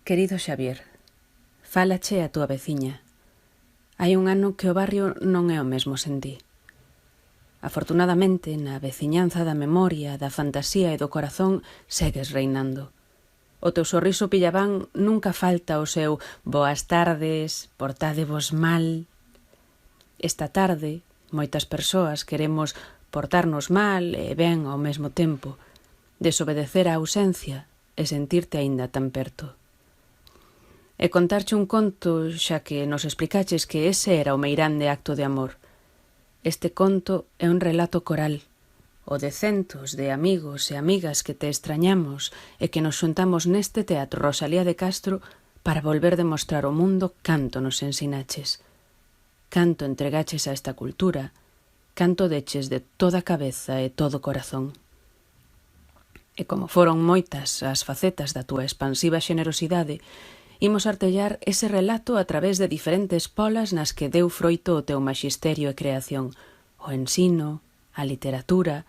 Querido Xavier, fálache a túa veciña. Hai un ano que o barrio non é o mesmo sen ti. Afortunadamente, na veciñanza da memoria, da fantasía e do corazón segues reinando. O teu sorriso pillabán nunca falta o seu boas tardes, portádevos mal. Esta tarde, moitas persoas queremos portarnos mal e ben ao mesmo tempo, desobedecer a ausencia e sentirte aínda tan perto. E contarche un conto, xa que nos explicaches que ese era o meirande acto de amor. Este conto é un relato coral, o de centos de amigos e amigas que te extrañamos e que nos xuntamos neste teatro Rosalía de Castro para volver demostrar ao mundo canto nos ensinaches, canto entregaches a esta cultura, canto deches de toda a cabeza e todo o corazón. E como foron moitas as facetas da túa expansiva xenerosidade, imos artellar ese relato a través de diferentes polas nas que deu froito o teu maxisterio e creación, o ensino, a literatura,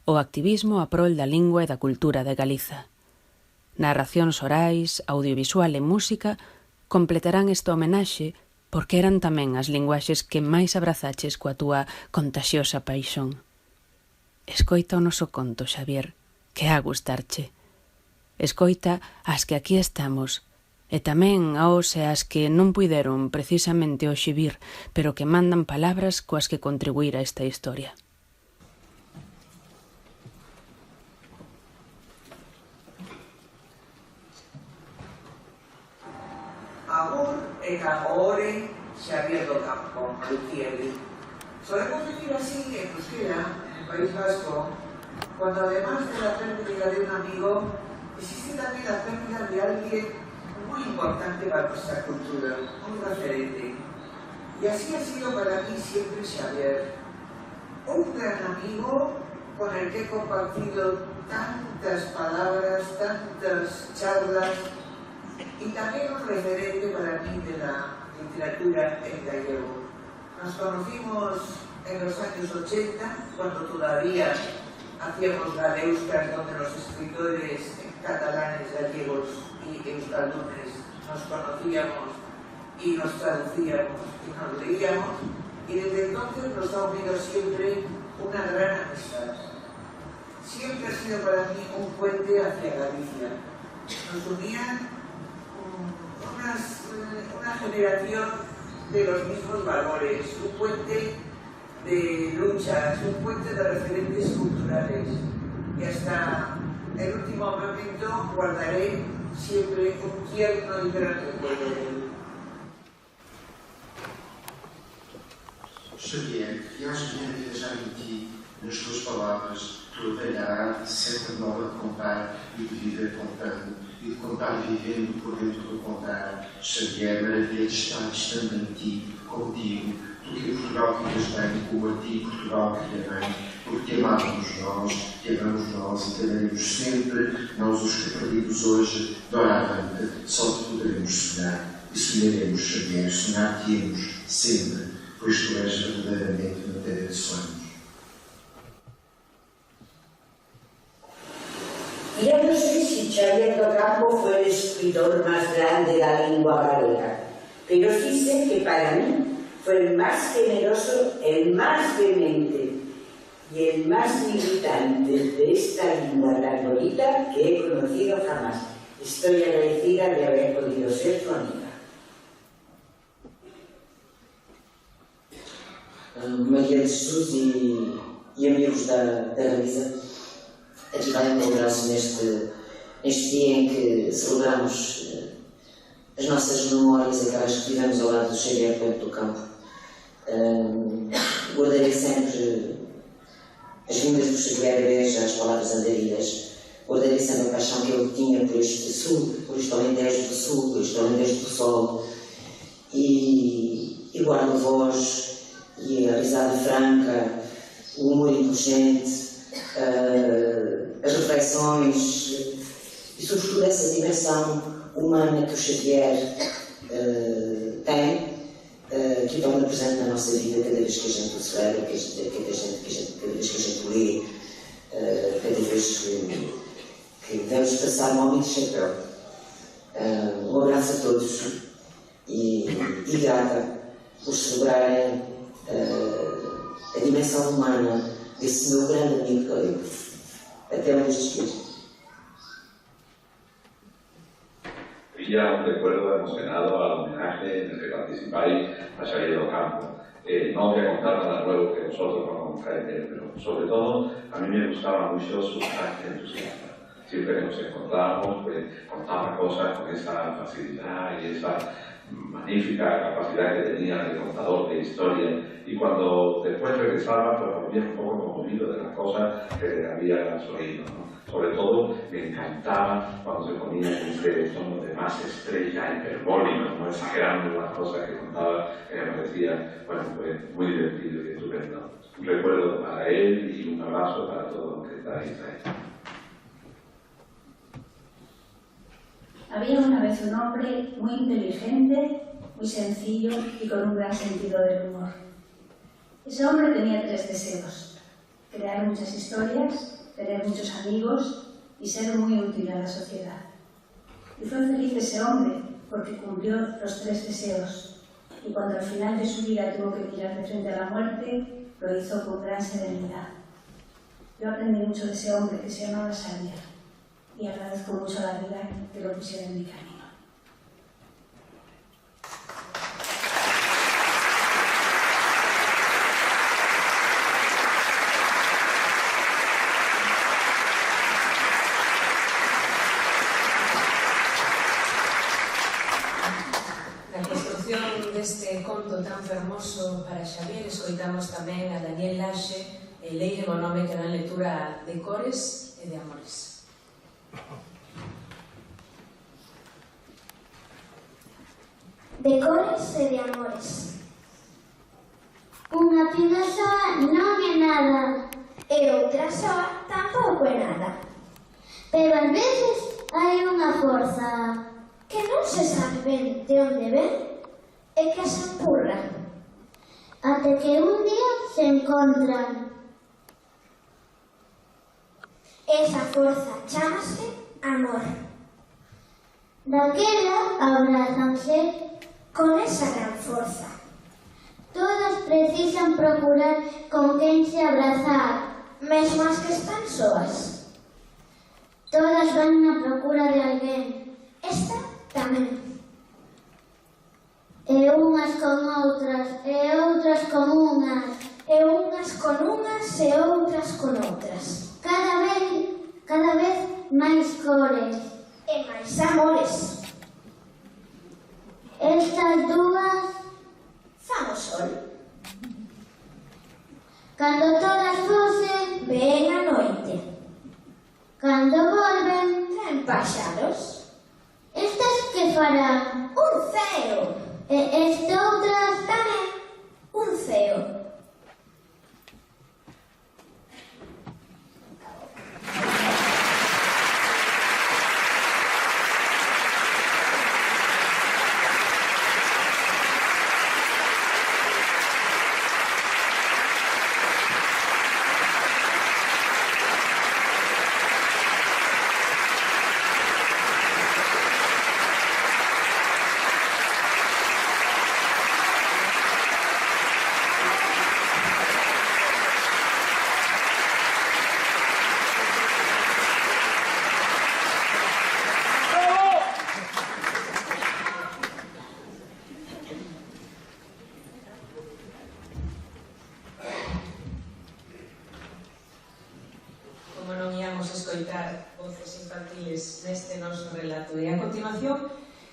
o activismo a prol da lingua e da cultura de Galiza. Narracións orais, audiovisual e música completarán esta homenaxe porque eran tamén as linguaxes que máis abrazaches coa túa contaxiosa paixón. Escoita o noso conto, Xavier, que ha gustarche. Escoita as que aquí estamos, e tamén aos e as que non puideron precisamente hoxe vir, pero que mandan palabras coas que contribuir a esta historia. Amor e Camore Xavier do Campo, Lucieli. Solemos decir así en euskera, en el País Vasco, cuando además de la pérdida de un amigo, existe también la pérdida de alguien muy importante para nuestra cultura, un referente. Y así ha sido para mí siempre Xavier, un gran amigo con el que he compartido tantas palabras, tantas charlas, y también un referente para mí de la literatura en gallego. Nos conocimos en los años 80, cuando todavía hacíamos galeuscas donde los escritores catalanes, gallegos y euskaldunes nos conocíamos y nos traducíamos y nos leíamos, y desde entonces nos ha unido siempre una gran amistad. Siempre ha sido para mí un puente hacia Galicia. Nos unían una generación de los mismos valores, un puente de luchas, un puente de referentes culturales, y hasta el último momento guardaré siempre un tierno y gran recuerdo de él. Xavier, viajas bem a viajar em ti, nas tuas palavras, trabalhar, sempre de modo de contar e de viver contando, e de contar vivendo por dentro do contar. Xavier, maravilha de estar estando em ti, contigo, tu que Portugal vives bem, como a ti Portugal vive bem, porque te amávamos nós, te amamos nós e te amaremos sempre, nós os que perdidos hoje, doravante, só te poderemos sonhar. E sonharemos, Xavier, sonhar-te-emos sempre, pois tu és verdadeiramente matéria de sonhos. Ya no sé si Xavier do Campo fue el escritor más grande de la lengua galega, pero sí sé que para mí fue el más generoso, el más vehemente y el más militante de esta lengua tan bonita que he conocido jamás. Estoy agradecida de haber podido ser su amiga. Maria de Jesus e amigos da Risa, aqui vai um abraço neste dia em que celebramos as nossas memórias, aquelas que tivemos ao lado do Xavier Coelho do Campo. Guardarei sempre as vindas do Xavier Beja, as palavras andaridas. Guardarei sempre a paixão que ele tinha por este sul, por este Alentejo do Sul, por este Alentejo do Sol. E guardo a voz e a risada franca, o humor inteligente, as reflexões e, sobretudo, essa dimensão humana que o Xavier tem, que o torna presente na nossa vida cada vez que a gente o celebra, cada vez que a gente lê, cada vez que devemos passar um momento de chapéu. Um abraço a todos e grata por celebrarem a dimensão humana desse meu grande amigo galego. Até onde estiver. Ya un recuerdo emocionado al homenaje en el que participáis a Xavier do Campo. No voy a contar nada nuevo que vosotros no conozcáis de él, pero sobre todo a mí me gustaba mucho su carácter entusiasta. Siempre que nos encontramos, pues contaba cosas con esa facilidad y esa magnífica capacidad que tenía de contador de historia, y cuando después regresaba, pues volvía un poco conmovido de las cosas que le había oído, ¿no? Sobre todo me encantaba cuando se ponía en ese tono de más estrella, hiperbólico, ¿no? Exagerando las cosas que contaba, que me parecía, bueno, pues muy divertido y estupendo. Un recuerdo para él y un abrazo para todos los que estáis ahí. Había una vez un hombre muy inteligente, muy sencillo y con un gran sentido del humor. Ese hombre tenía 3 deseos: crear muchas historias, tener muchos amigos y ser muy útil a la sociedad. Y fue feliz ese hombre porque cumplió los 3 deseos, y cuando al final de su vida tuvo que mirar de frente a la muerte, lo hizo con gran serenidad. Yo aprendí mucho de ese hombre que se llamaba Xavier, y agradezco mucho a la vida que lo pusiera en mi camino. Na construción deste conto tan fermoso para Xavier, escoitamos tamén a Daniel Laxe e Leire Monome, que dan lectura de cores e de amores. De cores e de amores. Unha pinga soa non é nada, e outra soa tampouco é nada. Pero ás veces hai unha forza que non se sabe ben de onde ven e que se empurra, até que un día se encontran. Esa forza chámase amor. Daquela abrazanse con esa gran forza. Todas precisan procurar con quen se abrazar, mesmo as que están soas. Todas van na procura de alguén. Esta tamén. E unhas con outras, e outras con unhas, e unhas con unhas e outras con outras. Cada vez máis cores e máis amores. Estas dúas fan o sol. Cando todas fusen, ven a noite. Cando volven, traen páxaros. Estas que farán un ceo, e estas outras tamén un ceo. escoitar voces infantiles neste noso relato. E a continuación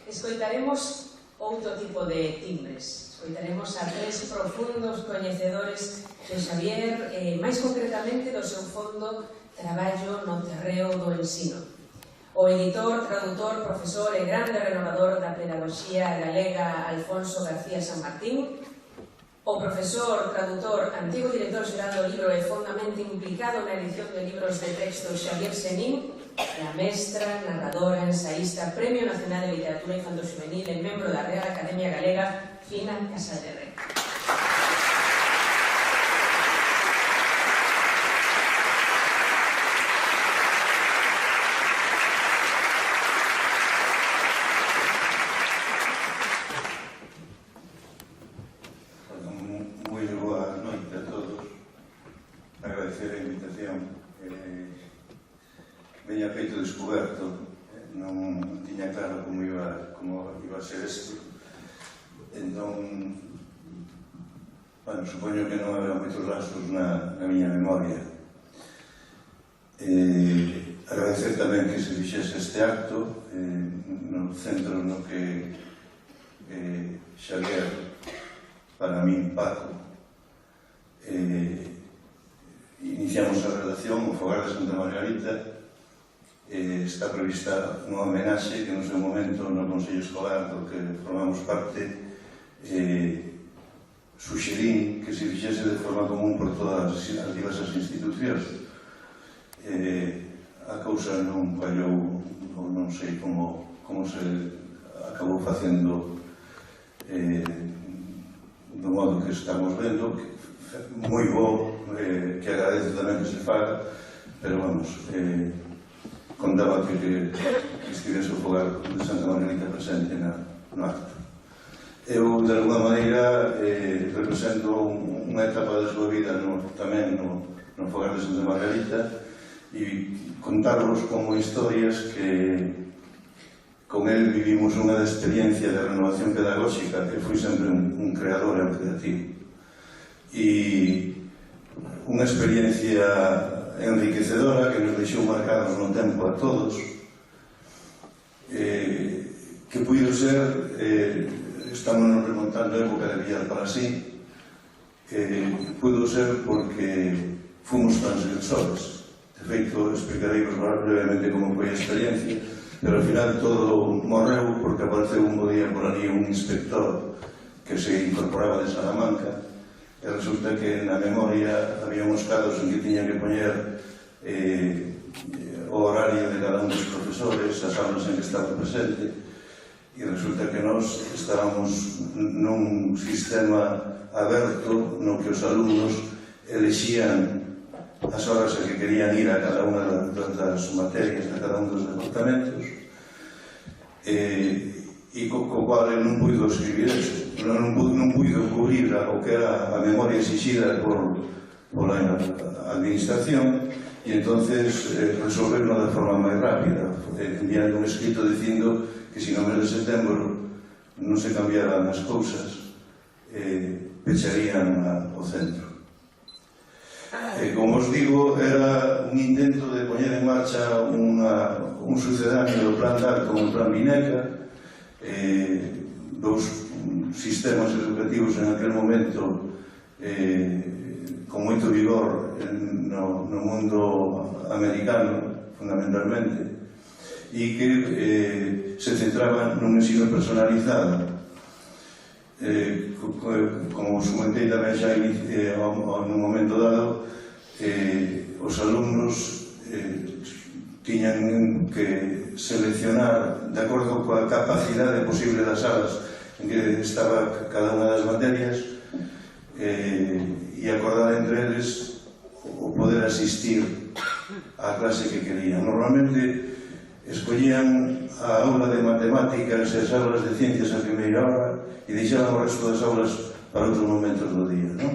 escoitaremos outro tipo de timbres. Escoitaremos a tres profundos coñecedores de Xavier, máis concretamente do seu fondo traballo no terreo do ensino. O editor, tradutor, profesor e grande renovador da pedagogía galega Alfonso García San Martín, o profesor, tradutor, antigo director xeral do libro e fondamente implicado na edición de libros de texto Xavier Senín, e a mestra, narradora, ensaísta, Premio Nacional de Literatura Infanto-Xuvenil e membro da Real Academia Galega, Fina Casaderre. descoberto, non tiña claro como iba a ser isto. Entón, supoño que non había moitos laxos na miña memoria. Agradecer tamén que se fixese este acto no centro no que Xavier, para min Paco, iniciamos a relación. O Fogar de Santa Margarita está prevista unha homenaxe que no seu momento no Consello Escolar do que formamos parte suxerín que se fixese de forma común por todas as diversas institucións. A cousa non fallou, non sei como se acabou facendo do modo que estamos vendo, moi bo, que agradezo tamén que se faga, pero vamos, contaba que estivese o Fogar de Santa Margarita presente no acto. Eu, de alguma maneira, represento unha etapa da súa vida tamén no Fogar de Santa Margarita e contarvos como historias que con el vivimos unha experiencia de renovación pedagóxica que foi sempre un creador e un creativo e unha experiencia enriquecedora que nos deixou marcados no tempo a todos, que puido ser, estamos remontando a época de Villar para sí, pudo ser porque fomos transgresores. De feito, explicarei-vos brevemente como foi a experiencia, pero ao final todo morreu porque apareceu un bo día por ali un inspector que se incorporaba de Salamanca e resulta que na memoria había uns casos en que tiña que poñer o horario de cada un dos profesores, as aulas en que estaba presente, e resulta que nós estábamos nun sistema aberto no que os alumnos elexían as horas a que querían ir a cada unha das materias, a cada un dos departamentos, e co cual non puido escribir eso, non puido cubrir o que era a memoria exixida pola administración, e entonces resolverlo de forma máis rápida, enviando un escrito dicindo que se no mes de setembro non se cambiaran as cousas, pecharían o centro. Como os digo, era un intento de poñer en marcha un sucedáneo do Plan DAR como o Plan Vineca, dous sistemas educativos en aquel momento con moito vigor no mundo americano, fundamentalmente, e que se centraban nun ensino personalizado. Como os comentei tamén xa nun momento dado, os alumnos tiñan que seleccionar de acordo coa capacidade posible das salas en que estaba cada unha das materias e acordar entre eles o poder asistir á clase que querían. Normalmente escollían a aula de matemáticas e as aulas de ciencias a primeira hora e deixaban o resto das aulas para outros momentos do día, non?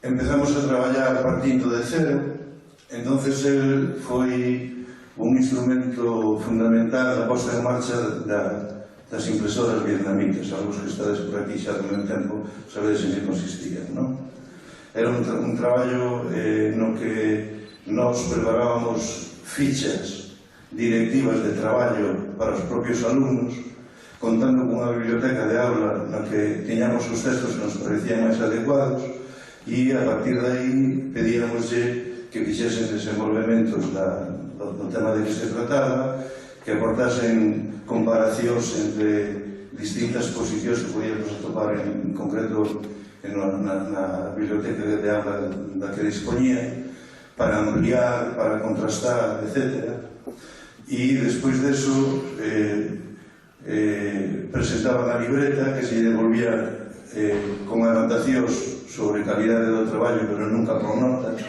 Empezamos a traballar partindo de cero, entonces el foi un instrumento fundamental na posta en marcha das impresoras vietnamitas. Algúns que estades por aquí xa do meu tempo sabedes en que consistían, non? Era un traballo no que nos preparábamos fichas directivas de traballo para os propios alumnos, contando con unha biblioteca de aula na que tiñamos os textos que nos parecían máis adecuados e a partir de aí pedíamoslle que fixesen desenvolvementos do tema de que se trataba, que aportasen comparacións entre distintas posicións que podíamos atopar en concreto na biblioteca de aula da que dispoñía, para ampliar, para contrastar, etc. E despois deso presentaban a libreta que se devolvía con anotacións sobre calidade do traballo, pero nunca por notas.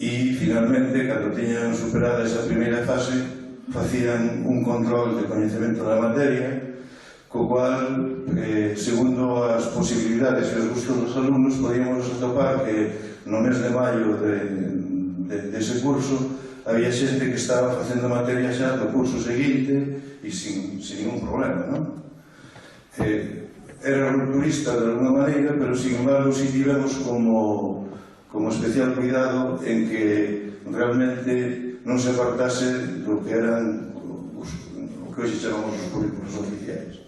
E finalmente, cando tiñan superada esa primeira fase, facían un control de coñecemento da materia, co cual, segundo as posibilidades e os gustos dos alumnos, podíamos atopar que no mes de maio dese curso, había xente que estaba facendo materia xa do curso seguinte e sin ningún problema, non? Era rupturista de alguna maneira, pero sin embargo si tivemos como especial cuidado en que realmente non se apartase do que eran o que hoxe chamamos os currículos oficiais.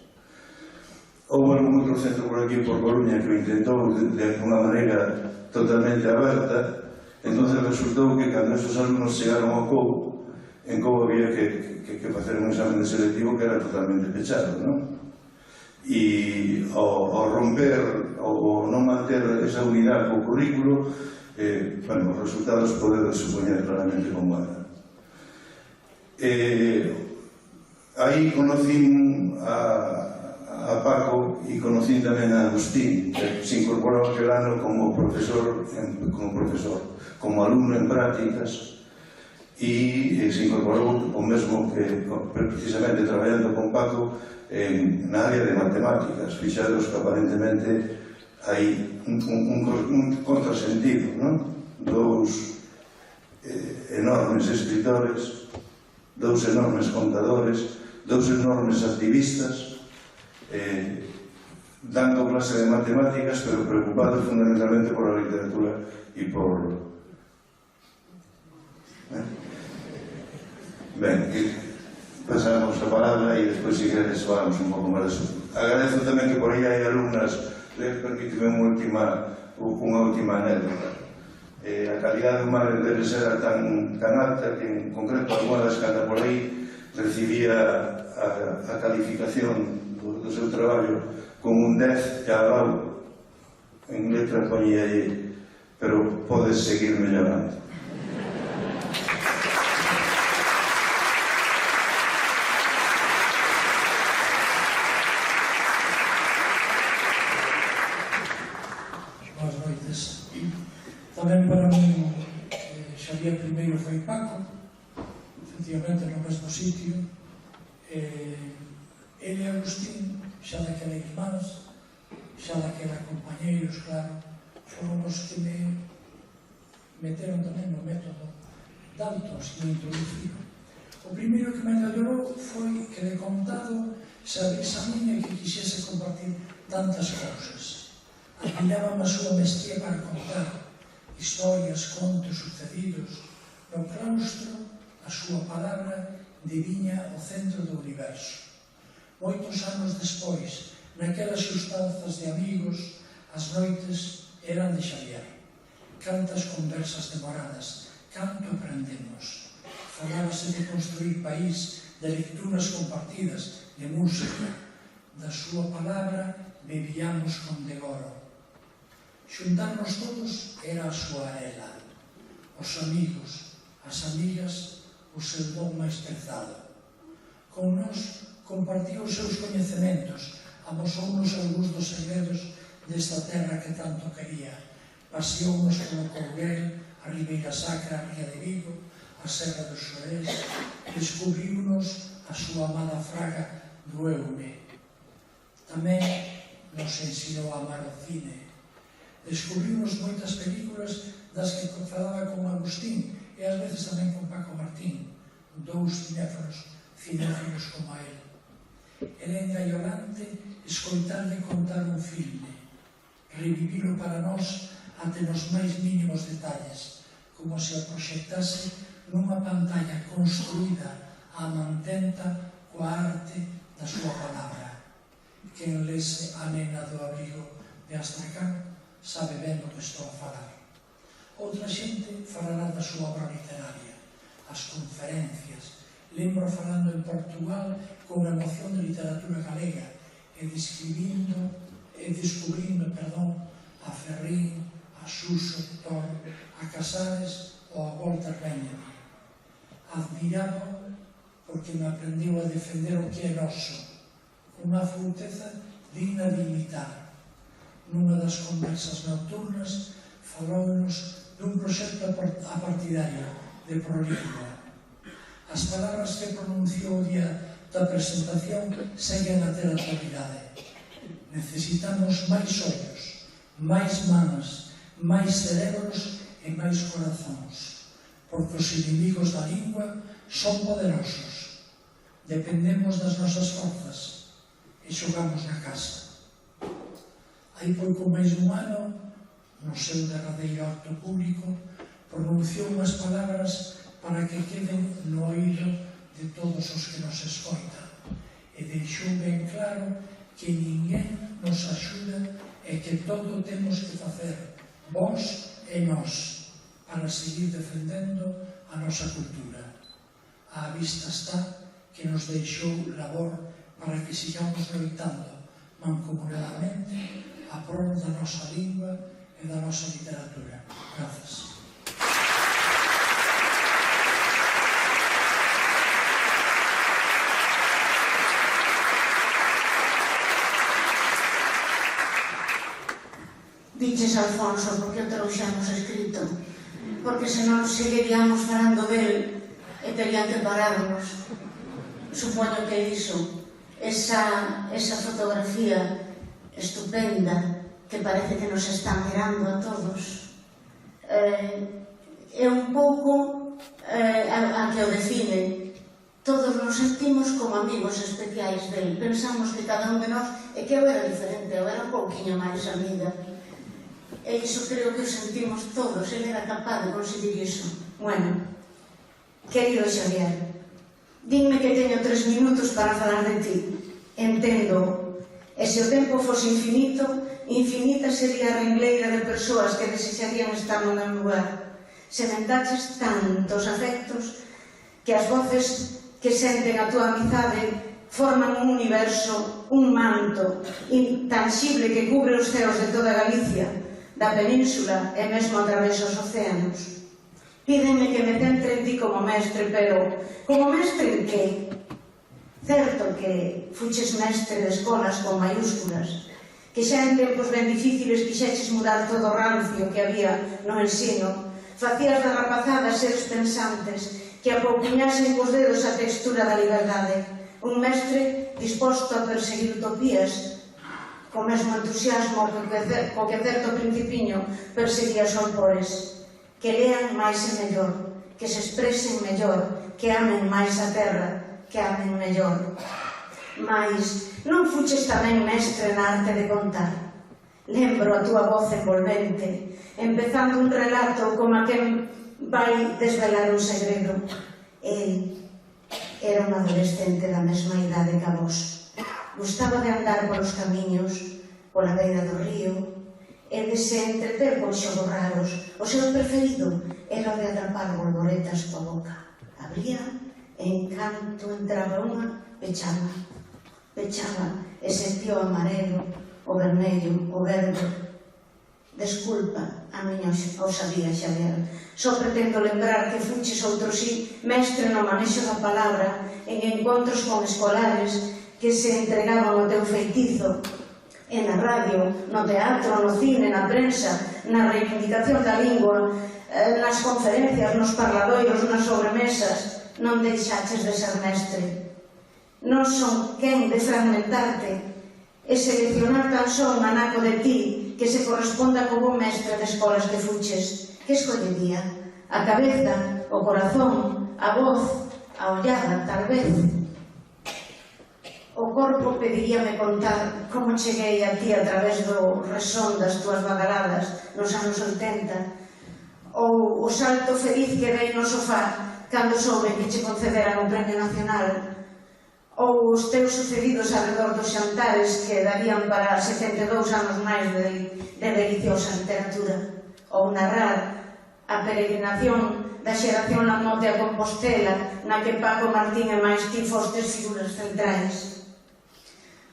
Houve algún outro centro por aquí, por Coruña, que o intentou de unha maneira totalmente aberta. Entonces resultou que cando estes alumnos chegaron ao COU, en COU había que facer un examen de selectivo que era totalmente pechado, non? E ao romper, ao non manter esa unidade co currículo, os resultados podedes supoñer claramente como eran. Aí conocín a Paco e conocín tamén a Agustín, que se incorporou aquel ano como profesor, como alumno en prácticas, e se incorporou o mesmo que precisamente traballando con Paco na área de matemáticas. Fixados que aparentemente hai un contrasentido, non? Dous enormes escritores, dous enormes contadores, dous enormes activistas, dando clase de matemáticas, pero preocupados fundamentalmente por a literatura e por... Ben, pasamos a palabra e despois, se queres, falamos un pouco máis de eso. Agradezo tamén que por aí hai alumnas, permíteme unha última anécdota. A calidade humana deles era tan alta que, en concreto, algunha das que anda por aí recibía a calificación do seu traballo con un 10 e ao lado en letra poñía aí, pero podes seguir mellorando. Boas noites. Tamén para mí, Xavier primeiro foi Paco, efectivamente no mesmo sitio. Ele e Agustín, xa daquela irmáns, xa daquela compañeiros, claro, foron os que me meteron tamén no método Daltons e me introduciron. O primeiro que me engañou foi que de contado sabes a miña que quixese compartir tantas cousas. Admiraba a súa mestría para contar historias, contos sucedidos. No claustro, a súa palabra deviña o centro do universo. Moitos anos despois, naquelas xustanzas de amigos, as noites eran de Xavier. Cantas conversas demoradas, canto aprendemos. Falábase de construir país, de lecturas compartidas, de música. Da súa palabra bebíamos con degoro. Xuntarnos todos era a súa arela. Os amigos, as amigas, o seu don máis prezado. Con nós compartía os seus coñecementos, amosounos algúns dos segredos desta terra que tanto quería. Paseounos polo Courel, a Ribeira Sacra, a Ría de Vigo, a Serra dos Xorés, descubriunos a súa amada fraga do Eume. Tamén nos ensinou a amar o cine. Descubriunos moitas películas das que falaba con Agustín e ás veces tamén con Paco Martín, dous cinéfilos como a él. Era engaiolante escoitarle contar un filme, revivilo para nós ante nos máis mínimos detalles, como se o proxectase nunha pantalla construída a mantenta coa arte da súa palabra. Quen lese a nena do abrigo de Astracán sabe ben do que estou a falar. Outra xente falará da súa obra literaria, as conferencias. Lembro falando en Portugal con emoción de literatura galega e descubrindo a Ferrín, a Suso de Tor, a Casares ou a Walter Benjamin. Admiraba porque me aprendeu a defender o que é noso, unha afouteza digna de imitar. Nunha das conversas nocturnas falou-nos dun proxecto apartidario de prolífica. As palabras que pronunciou o día da presentación seguen a ter actualidade. Necesitamos máis ollos, máis manas, máis cerebros e máis corazóns. porque os inimigos da lingua son poderosos. Dependemos das nosas forzas e xogamos na casa. Hai pouco máis dun ano, no seu derradeiro acto público, pronunciou unhas palabras para que queden no oído de todos os que nos escoitan, e deixou ben claro que ninguén nos axuda e que todo temos que facer, vós e nós, para seguir defendendo a nosa cultura. Á vista está que nos deixou labor para que sigamos loitando mancomunadamente a prol da nosa lingua e da nosa literatura. Grazas. Diches, Alfonso, porque o trouxemos escrito, porque senón seguiríamos falando del e terían que pararnos. Supoño que iso, esa fotografía estupenda que parece que nos está mirando a todos, é un pouco a que o define. Todos nos sentimos como amigos especiais del. Pensamos que cada un de nós, é que eu era diferente, eu era un pouquinho máis amiga. E iso creo que o sentimos todos, ele era capaz de conseguir iso. Bueno, querido Xavier, dime que teño 3 minutos para falar de ti. Entendo, e se o tempo fose infinito, infinita sería a ringleira de persoas que desexarían estar no meu lugar. Sementaches tantos afectos que as voces que senten a túa amizade forman un universo, un manto intangible que cubre os ceos de toda Galicia, da península e mesmo a través dos océanos. Pídenme que me centre en ti como mestre, pero como mestre en que? Certo que fuches mestre de escolas con mayúsculas, que xa en tempos ben difíciles quixeches mudar todo o rancio que había no ensino, facías da rapazada seres pensantes que apouquiñasen cos dedos a textura da liberdade, un mestre disposto a perseguir utopías, co mesmo entusiasmo co que certo principiño perseguía os autores, que lean máis e mellor, que se expresen mellor, que amen máis a terra, que amen mellor. Mais non fuches tamén mestre na arte de contar. Lembro a túa voz envolvente, empezando un relato como a quen vai desvelar un segredo. El era un adolescente da mesma idade que a vos. Gustaba de andar polos camiños, pola beira do río, e de se entreter con xogos raros. O seu preferido era o de atrapar bolboretas coa boca. Abría, e en canto entraba unha, pechaba. Pechaba, e sentiu o amarelo, o vermello, o verde. Desculpa a miña ousadía, Xavier. Só pretendo lembrar que fuches outro sí mestre no manexo da palabra en encontros con escolares que se entregaban ao teu feitizo, e na radio, no teatro, no cine, na prensa, na reivindicación da lingua, nas conferencias, nos parladoiros, nas sobremesas, non deixaches de ser mestre. Non son quen de fragmentarte e seleccionar tan só un anaco de ti que se corresponda como mestre de escolas que fuches. Que escollería? A cabeza, o corazón, a voz, a ollada, tal vez. O corpo pediríame contar como cheguei a ti a través do resón das túas bagaladas nos anos 80, ou o salto feliz que dei no sofá cando soube que che concederan o Premio Nacional, ou os teus sucedidos alrededor dos xantares que darían para 72 anos máis de deliciosa literatura, ou narrar a peregrinación da xeración Lamote a Compostela na que Paco Martín e máis ti fostes figuras centrais,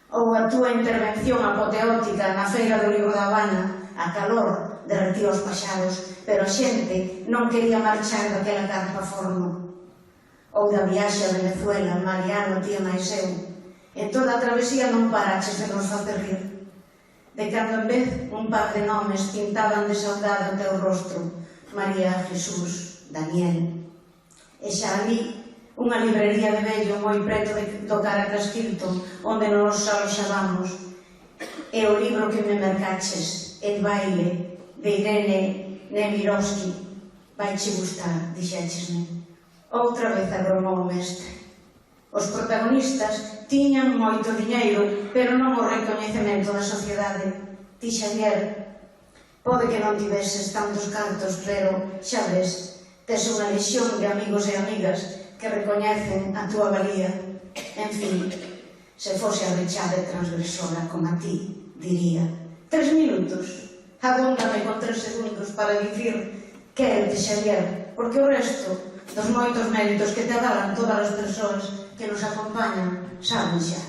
ou a túa intervención apoteótica na Feira do Libro da Habana, a calor derretía os paxaros, pero a xente non quería marchar daquela carpa forno, ou da viaxe a Venezuela, Mariano, tía máis eu. En toda a travesía non paraches de nos facer rir. De cando en vez un par de nomes pintaban de saudade o teu rostro, María, Jesús, Daniel. E xa ali, unha librería de vello moi preto do Caracas Hilton, onde nos aloxábamos, e o libro que me mercaches, El baile, de Irene Nemirovsky, Vaiche gustar, dixéchesme. Outra vez abromou o mestre. Os protagonistas tiñan moito diñeiro, pero non o recoñecemento da sociedade. Ti, Xavier, pode que non tiveses tantos cartos, pero, xa ves, tes unha lexión de amigos e amigas que recoñecen a túa valía. En fin, se fose arrechada e transgresora como a ti, diría: 3 minutos, abóndame con 3 segundos para dicir que é de Xavier, porque o resto dos moitos méritos que te avalan todas as persoas que nos acompañan saben xa.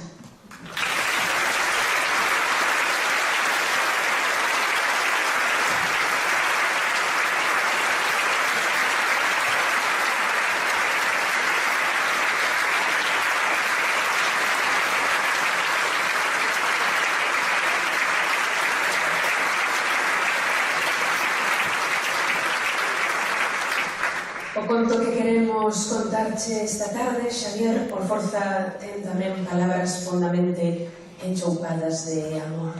O conto que queremos contarche esta tarde, Xavier, por forza, ten tamén palabras fondamente enchoupadas de amor.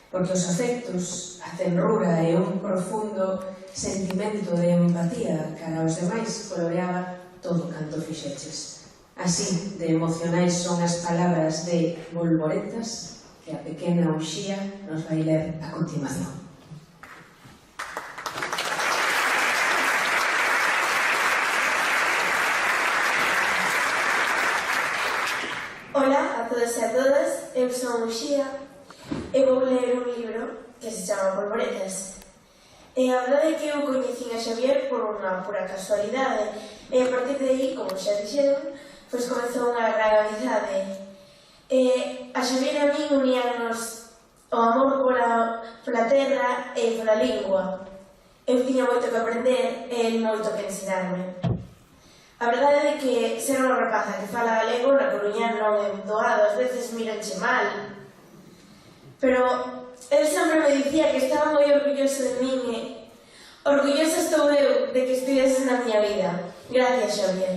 Porque os afectos, a tenrura e un profundo sentimento de empatía cara aos demais coloreaba todo canto fixeches. Así de emocionais son as palabras de Bolboretas que a pequena Uxía nos vai ler a continuación. Ola a todos e a todas, eu son Uxía e vou ler un libro que se chama Bolboretas. E a verdade é que eu coñecín a Xavier por unha pura casualidade e a partir de aí, como xa dixeron, pois comezou unha gran amizade. E a Xavier e a min uníanos o amor pola terra e pola lingua. Eu tiña moito que aprender e el moito que ensinarme. A verdade é que ser unha rapaza que fala galego na Coruña non é doado, ás veces miranche mal. Pero el sempre me dicía que estaba moi orgulloso de min e orgullosa estou eu de que estudiases na miña vida. Gracias, Xavier.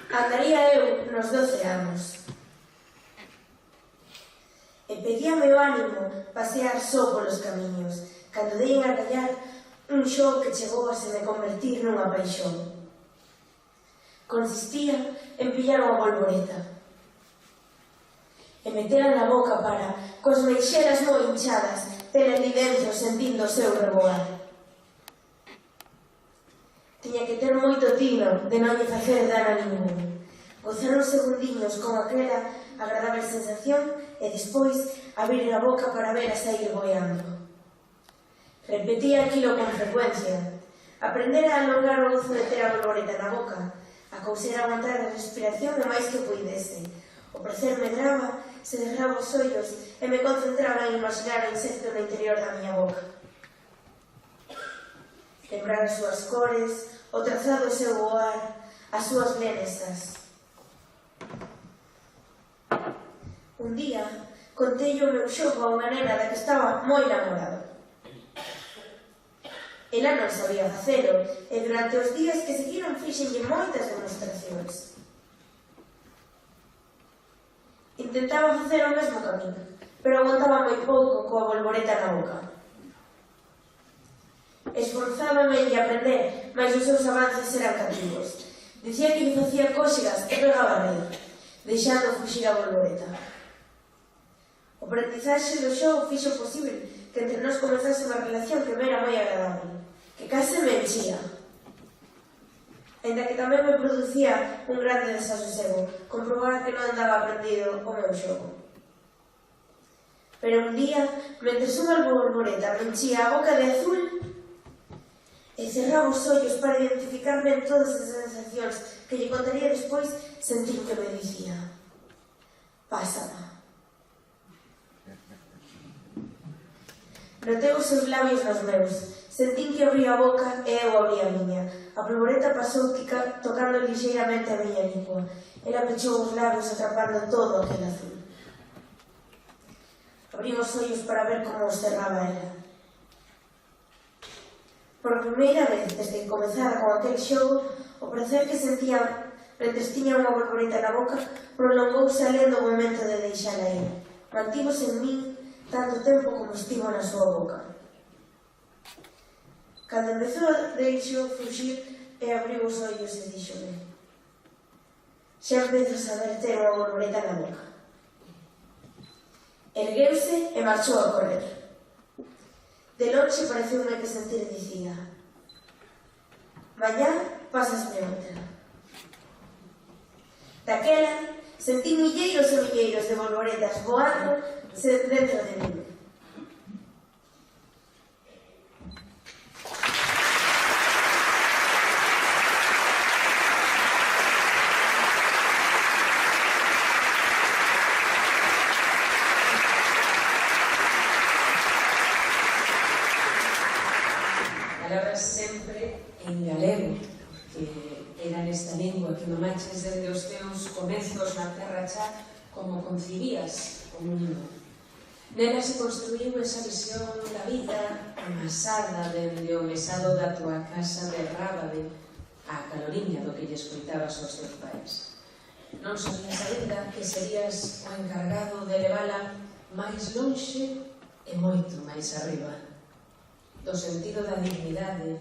Andaría eu nos 12 anos. E pedíame o ánimo pasear só polos camiños, cando dei en argallar un xogo que chegou a se me convertir nunha paixón. Consistía en pillar unha bolboreta e metela na boca para, cos meixeras moi hinchadas, ter ali dentro sentindo o seu reboar. Tiña que ter moito tino de non lle facer dano a ningún. Gozar uns segundiños con aquela agradable sensación e despois abrir a boca para ver a sair boiando. Repetía aquilo con frecuencia. Aprender a alongar o gozo de ter a bolboreta na boca, a couser a aguantar a respiración o máis que puidese. O prazer medraba, se cerraba os ollos e me concentraba en imaginar o insecto no interior da miña boca. Lembrar as súas cores, o trazado do seu voar, as súas lenesas. Un día, contei o meu xogo a unha nena da que estaba moi namorado. Ela non sabía facelo, e durante os días que seguiron fixenlle moitas demostracións. Intentaba facer o mesmo camiño, pero aguantaba moi pouco coa bolboreta na boca. Esforzábame en aprender, mas os seus avances eran cativos. Dicía que lle facía cóxegas e pegaba rei, deixando fuxir a bolboreta. O aprendizaxe do xogo fixo posible que entre nós comezase unha relación que me era moi agradable, que case me enchía. Ainda que tamén me producía un grande desasosego comprobar que non andaba aprendido o meu xogo. Pero un día, mentres unha bolboreta me enchía a boca de azul e cerraba os ollos para identificar ben todas as sensacións que lle contaría despois, sentín que me dicía: pásala. Notei os seus labios nos meus. Sentín que abría a boca e eu abría a miña. A bolboreta pasou tocando lixeiramente a miña lingua. Ela pechou os labios atrapando todo aquel azul. Abrí os ollos para ver como os cerraba ela. Por primeira vez, desde que comezara con aquel xogo, o prazer que sentía mentres tiña unha borboleta na boca, prolongouse alén do momento de deixala ir. Mantívose en min tanto tempo como estivo na súa boca. Cando empezou, deixou fuxir e abriu os ollos e díxome: xa empezo a saber ter unha borboleta na boca. Ergueuse e marchou a correr. De lonxe pareceume que sentir dicía: mañá pasasme outra. Daquela, sentí milleiros e milleiros de borboletas voando dentro de mí. Palabras sempre en galego, que era nesta lingua que no manches desde os teus comezos na terra xa como concibías o mundo. Nela se construíu esa visión da vida amasada dende o mesado da tua casa de Rábade á caloriña do que lle escoitabas aos teus pais. Non sabías ainda que serías o encargado de levala máis lonxe e moito máis arriba. Do sentido da dignidade,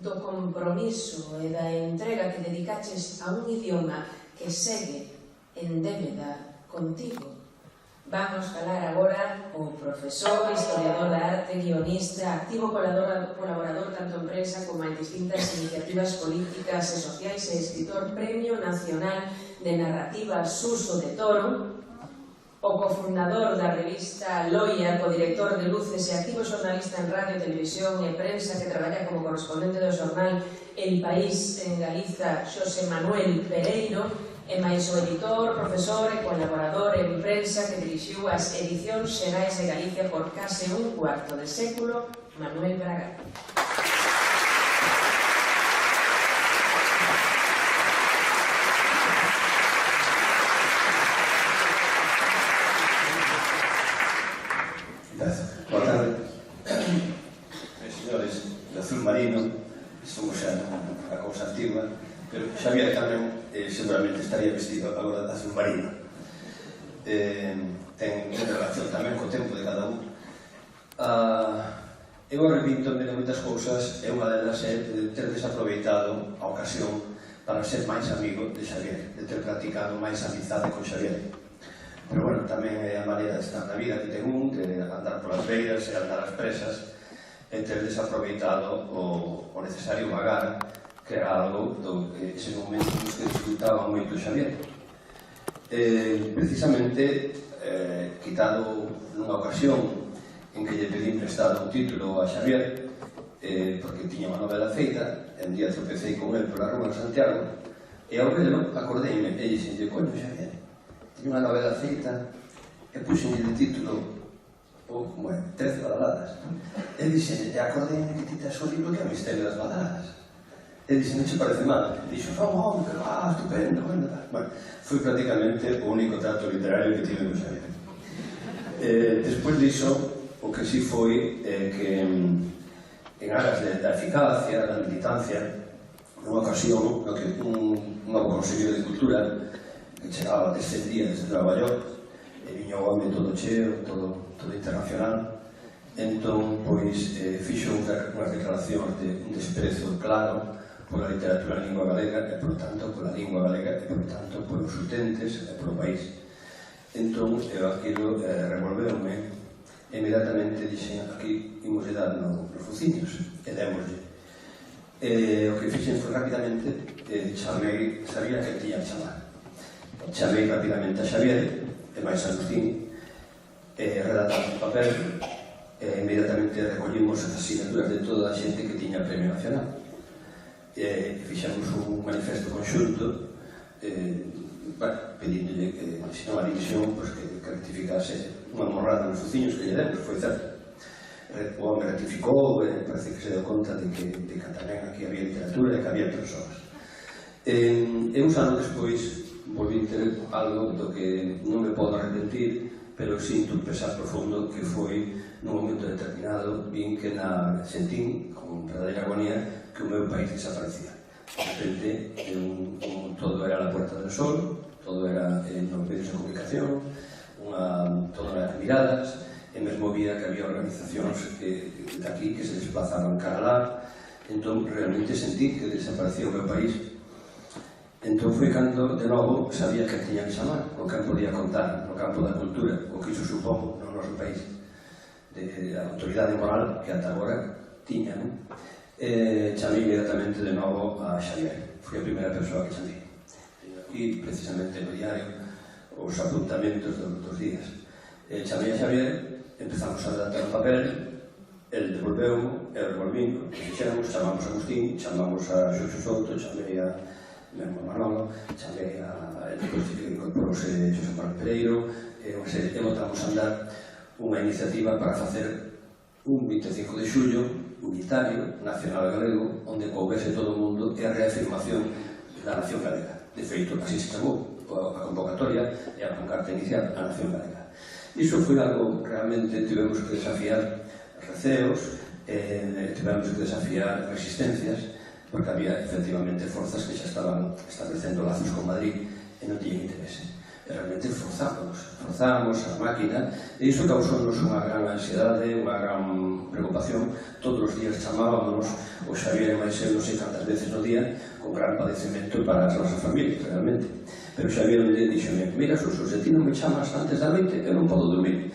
do compromiso e da entrega que dedicaches a un idioma que segue en débeda contigo. Vamos falar agora o profesor, historiador da arte, guionista, activo colaborador tanto en prensa como en distintas iniciativas políticas e sociais e escritor Premio Nacional de Narrativa Suso de Toro, o cofundador da revista Loia, codirector de Luces e activo xornalista en radio, televisión e prensa que traballa como correspondente do xornal El País en Galiza, Xosé Manuel Pereiro, e máis o editor, profesor e colaborador en prensa que dirixiu as edicións xerais de Galicia por case un cuarto de século, Manuel Braga. Boa tarde. Señores, de azul marino, somos xa a cousa antigua, pero Xavier tamén seguramente estaría vestido agora de azul marino. Ten relación tamén co tempo de cada un. Eu arrepíntome de moitas cousas e unha delas é de ter desaproveitado a ocasión para ser máis amigo de Xavier, de ter practicado máis amizade con Xavier. Pero, bueno, tamén é a maneira de estar na vida que ten un, de andar polas beiras e andar ás presas, e ter desaproveitado o necesario vagar, que era algo do que ese momento que disfrutaba moito Xavier. Precisamente, quitado nunha ocasión en que lle pedín prestado un título a Xavier, porque tiña unha novela feita, e un día tropecei con el pola rúa de Santiago, e ao velo acordeime e dixenlle: coño, Xavier, tiña unha novela feita e puxenlle de título 13 badaladas. E dixenlle: e acordeime que ti tes o libro que é o misterio das badaladas. E dixenlle: non che parece mal? E dixo: home, estupendo. Bueno, foi prácticamente o único trato literario que tive con Xavier. Despois diso, o que si foi que en aras da eficacia, da militancia, nunha ocasión no que un novo consello de cultura que chegaba descendía desde Nova York e viña o home todo cheo, todo internacional. Entón, pois, fixo unhas declaracións de un desprezo claro pola literatura en lingua galega e, por tanto, pola lingua galega e, por tanto, polos utentes e polo país. Entón, aquilo revolveume e inmediatamente dixen: aquí imos dar nos fociños e démoslle. O que fixen foi rapidamente chamei, sabía que tiña que chamar. Chamei rapidamente a Xavier e máis a Lucín, redactamos o papel e inmediatamente recollimos as asignaturas de toda a xente que tiña el Premio Nacional. Fixemos un manifesto conxunto pedíndolle que, se non a división, que rectificase unha morrada nos fociños que lle demos, foi certo. O home rectificou e parece que se deu conta de que tamén aquí había literatura e que había persoas. E uns anos despois volví ter algo do que non me podo arrepentir, pero sinto un pesar profundo que foi nun momento determinado vin que sentín con verdadeira agonía que o meu país desaparecía. De repente, todo era la Puerta del Sol, todo era nos medios de comunicación, todo era miradas, e mesmo vía que había organizacións de aquí que se desplazaban cara lá. Entón, realmente sentí que desaparecía o meu país. Entón foi cando, de novo, sabía que tiña que chamar, o que podía contar no campo da cultura, o que iso supongo no noso país, de autoridade moral que ata agora tiña, non? Chamei inmediatamente de novo a Xavier. Foi a primeira persoa que chamei. Aquí, precisamente no diario, os apuntamentos dos días. Chamei a Xavier, empezamos a redactar o papel, el devolveu, eu devolvín, fixemos, chamamos a Agustín, chamamos a Xoxo Souto, chamei a Manolo, chamei a... depois que incorporouse Xosé Manuel Pereiro, e botamos a andar unha iniciativa para facer un 25 de xullo unitario, nacional galego, onde coubese todo o mundo e a reafirmación da nación galega. De feito, así se chamou a convocatoria e a pancarta inicial, a nación galega. Iso foi algo que realmente tivemos que desafiar receos, tivemos que desafiar resistencias, porque había efectivamente forzas que xa estaban establecendo lazos con Madrid e non tiñen interese. E realmente forzábamos a máquina, e iso causounos unha gran ansiedade, unha gran preocupación. Todos os días chamábamos o Xavier e máis eu non sei cantas veces no día, con gran padecimento para as nosas familias, realmente. Pero Xavier un día dixome, mira, Suso, se ti non me chamas antes da noite, eu non podo dormir.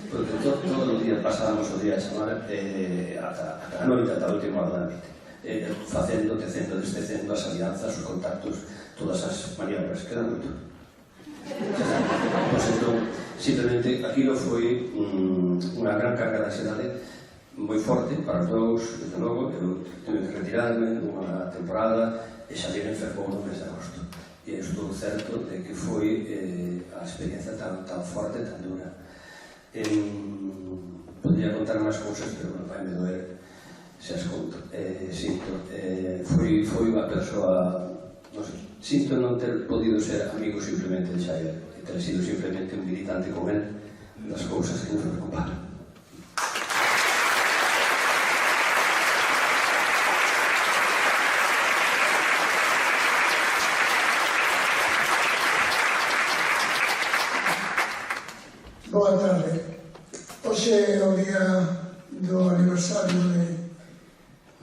Porque todos os días pasábamos o día a chamar ata a noite, ata a última hora da noite. Facendo, tecendo, desdecendo as alianzas, os contactos, todas as maniobras, que dan moito. Pois entón, simplemente, aquilo foi unha gran carga de ansiedade moi forte para os dous, desde logo. Eu tive que retirarme unha temporada e Xavier enfermou no mes de agosto. E estou certo de que foi a experiencia tan forte, tan dura. Podría contar máis cousas, pero non vai me doer se as conto. Foi unha persoa, non sei, sinto non ter podido ser amigo simplemente de Xavier, e ter sido simplemente un militante con él das cousas que nos preocuparon. Boa tarde. Hoxe é o día do aniversario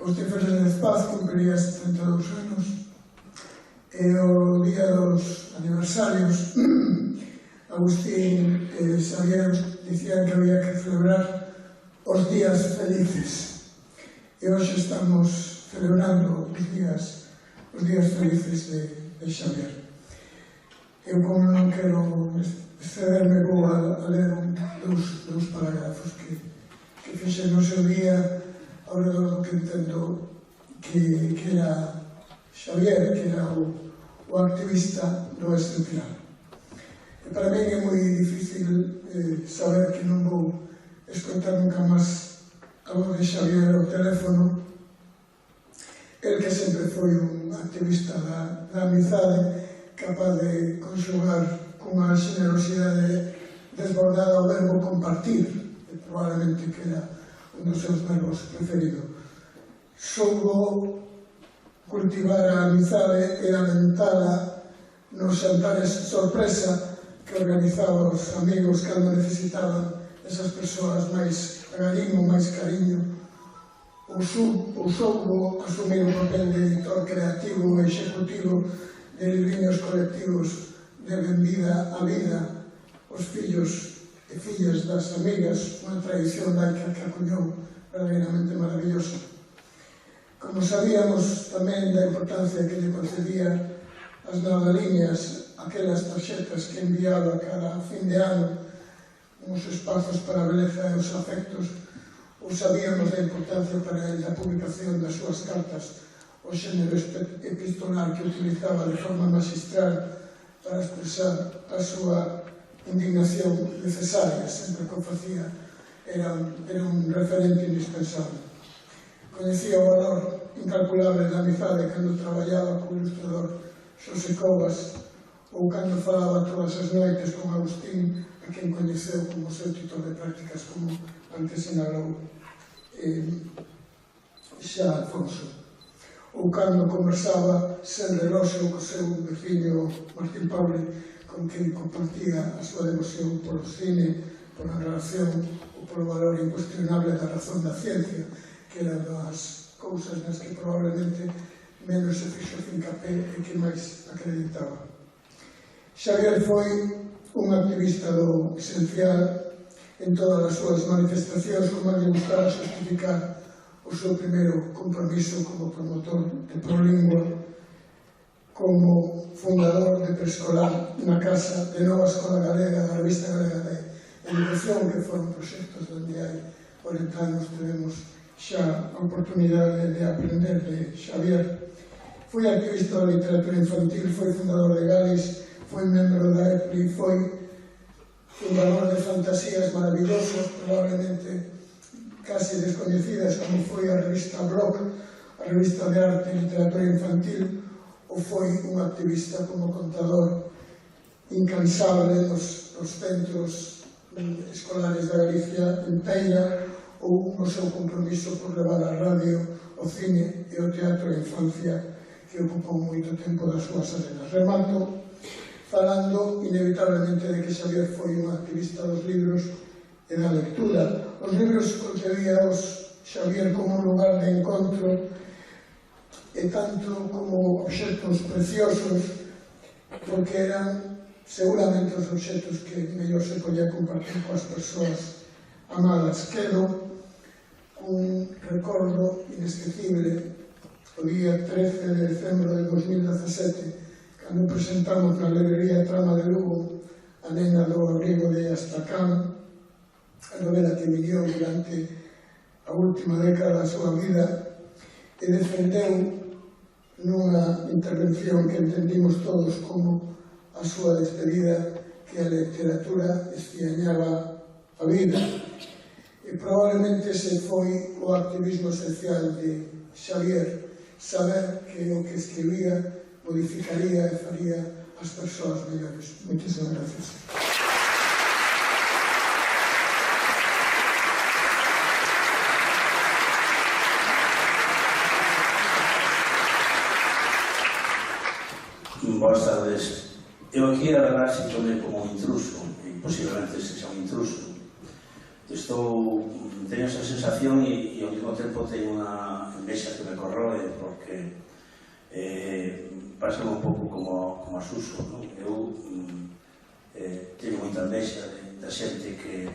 os Diferentes Paz, cumpriría 72 anos. É o día dos aniversarios. Agustín e Xavier dicían que había que celebrar os días felices. E hoxe estamos celebrando os días felices de Xavier. Eu, como non quero excederme, vou a ler dous parágrafos que fixen no seu día ao redor do que entendo que era Xavier, que era o activista do esencial. E para mí é moi difícil saber que non vou escoitar nunca máis a voz de Xavier ao teléfono, el que sempre foi un activista da amizade, capaz de conxugar cunha xenerosidade desbordada o verbo compartir, que probablemente que era un dos seus verbos preferidos. Soubo cultivar a amizade e alimentala nos xantares sorpresa que organizaba os amigos cando necesitaban esas persoas máis agarimo, máis cariño. Ou soubo asumir o papel de editor creativo e executivo de libriños colectivos de Benvida a Vida, os fillos e fillas das amigas, unha tradición laica que acuñou verdadeiramente maravillosa. Como sabíamos tamén da importancia que lle concedía as nadaliñas, aquelas tarxetas que enviaba cada fin de ano, uns espazos para a beleza e os afectos, ou sabíamos da importancia para ele da publicación das súas cartas, o xénero epistolar que utilizaba de forma magistral para expresar a súa indignación necesaria, sempre que o facía, era un referente indispensable. Coñecía o valor incalculable da amizade cando traballaba co ilustrador Xosé Covas ou cando falaba todas as noites con Agustín, a quen coñeceu como seu tutor de prácticas, como antes sinalou xa Alfonso. ou cando conversaba sen reloxo co seu veciño Martín Pablo, con quen compartía a súa devoción polo cine, pola relación ou polo valor incuestionable da razón da ciencia, que era das cousas nas que probablemente menos se fixo fincapé e que máis acreditaba. Xavier foi un activista do esencial en todas as súas manifestacións, como lle gustara justificar o seu primeiro compromiso como promotor de Prolingua, como fundador de Preescolar na Casa de Nova Escola Galega, da Revista Galega de Educación, que foron proxectos donde hai 40 anos tivemos xa a oportunidade de aprender de Xavier. Foi activista da literatura infantil, foi fundador de Galis, foi membro da EPLI, foi fundador de fantasías maravillosos, probablemente casi descoñecidas, como foi a revista Bloc, a revista de arte e literatura infantil, ou foi un activista como contador incansable nos centros escolares da Galicia en Peña, ou no seu compromiso por levar a radio, o cine e o teatro de infancia, que ocupou moito tempo das súas arenas. Remato falando inevitablemente de que Xavier foi un activista dos libros e da lectura. Os libros concebíaos Xavier como un lugar de encontro e tanto como obxectos preciosos, porque eran seguramente os obxectos que mellor se podía compartir coas persoas amadas. Quedo cun recordo inesquecible o día 13 de decembro de 2017, cando presentamos na librería Trama de Lugo A nena do abrigo de Astacán, a novela que vivió durante a última década da súa vida, e defendeu nunha intervención que entendimos todos como a súa despedida, que a literatura esciañaba a vida. E probablemente ese foi o activismo esencial de Xavier, saber que o que escribía modificaría e faría as persoas mellores. Moitísimas gracias. Boas tardes. Eu aquí, a verdade, sinto-me como un intruso, e posiblemente sexa un intruso. Teño esa sensación e ao mesmo tempo teño unha envexa que me corroe, porque pasa un pouco como a Suso. Eu teño moita envexa da xente que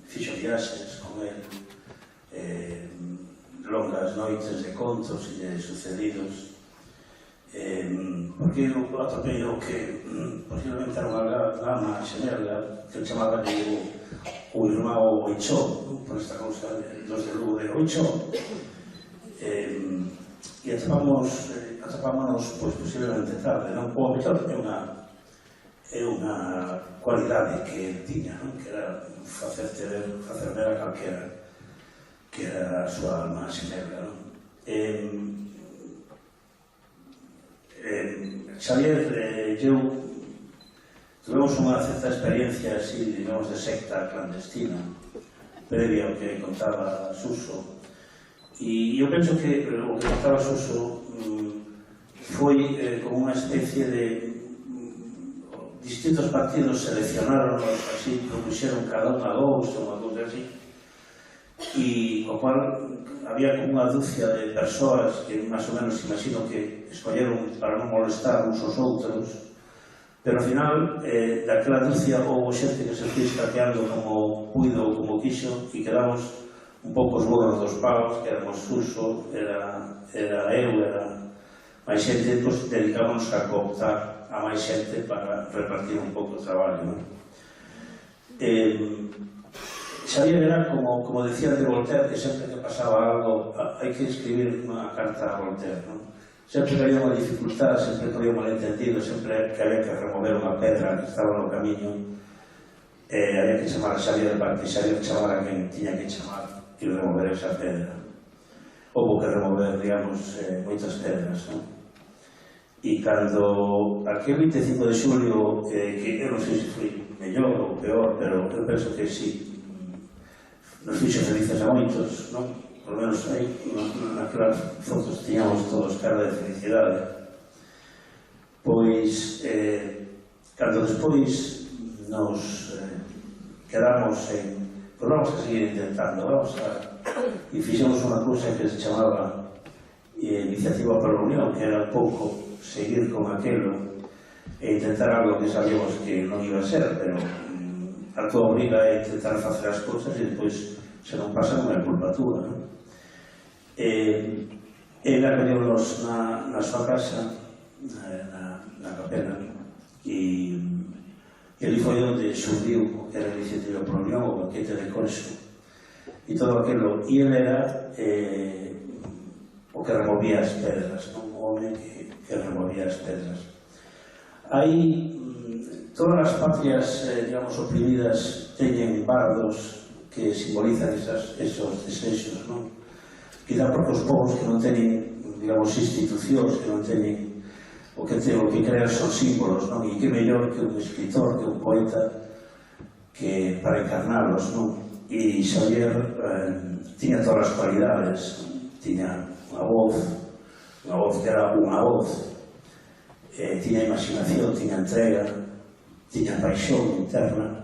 fixo viaxes con el, longas noites de contos e de sucedidos, porque eu atopei o que posiblemente era unha gama xenera que chamaba o irmão Oichó, por esta cousa dos de Lugo de Oichó, e atopámonos posiblemente tarde. O Oichó é unha cualidade que tiña, que era facer ver a calquera que era a súa alma xenera. Xavier e eu tuvemos unha certa experiencia así, digamos, de secta clandestina previa ao que contaba Suso, e eu penso que o que contaba Suso foi como unha especie de distintos partidos seleccionaron así, propuxeron cada un a dous ou unha cousa así, e o cual había como unha dúcia de persoas que máis ou menos imagino que escolleron para non molestar uns aos outros, pero ao final daquela dúcia houve xente que se foi escaqueando como puido ou como quixo, e quedamos un pouco os burros dos paus, que éramos Suso, era eu, era máis xente, pois dedicámonos a cooptar a máis xente para repartir un pouco o traballo. Xavier era como decía de Voltaire, que sempre que pasaba algo hai que escribir unha carta a Voltaire. Sempre que había unha dificultad, sempre que había un malentendido, sempre que había que remover unha pedra que estaba no camiño, había que chamar a Xavier para que Xavier chamara a quen tiña que chamar e remover esa pedra. Houve que remover, digamos, moitas pedras. E cando aquel 25 de xulio, que eu non sei se foi mellor ou peor, pero eu penso que sí, nos fixo felices a moitos, non? por lo menos aí, naquelas fotos tiñamos todos cara de felicidade. Pois, cando despois nos quedamos en, pois vamos a seguir intentando, e fixemos unha cousa que se chamaba Iniciativa para a Unión, que era un pouco seguir con aquelo e intentar algo que sabíamos que non iba a ser, pero a tua obriga é intentar facer as cousas e depois, se non pasa, non é culpa túa, non? Ela colleu-nos na súa casa, na Capela, e ali foi onde xurdiu o que era a Iniciativa para a Unión, o banquete de Conxo, e todo aquilo. E ele era o que removía as pedras, non? O home que removía as pedras. Aí, todas as patrias, digamos, oprimidas teñen bardos que simbolizan esos desexos, non? Quizá porque os povos que non teñen, digamos, institucións, que non teñen o que crean son símbolos, non? E que mellor que un escritor, que un poeta, que para encarnalos, non? E Xavier tiña todas as cualidades, tiña unha voz que era unha voz, tiña imaginación, tiña entrega, tiña paixón interna,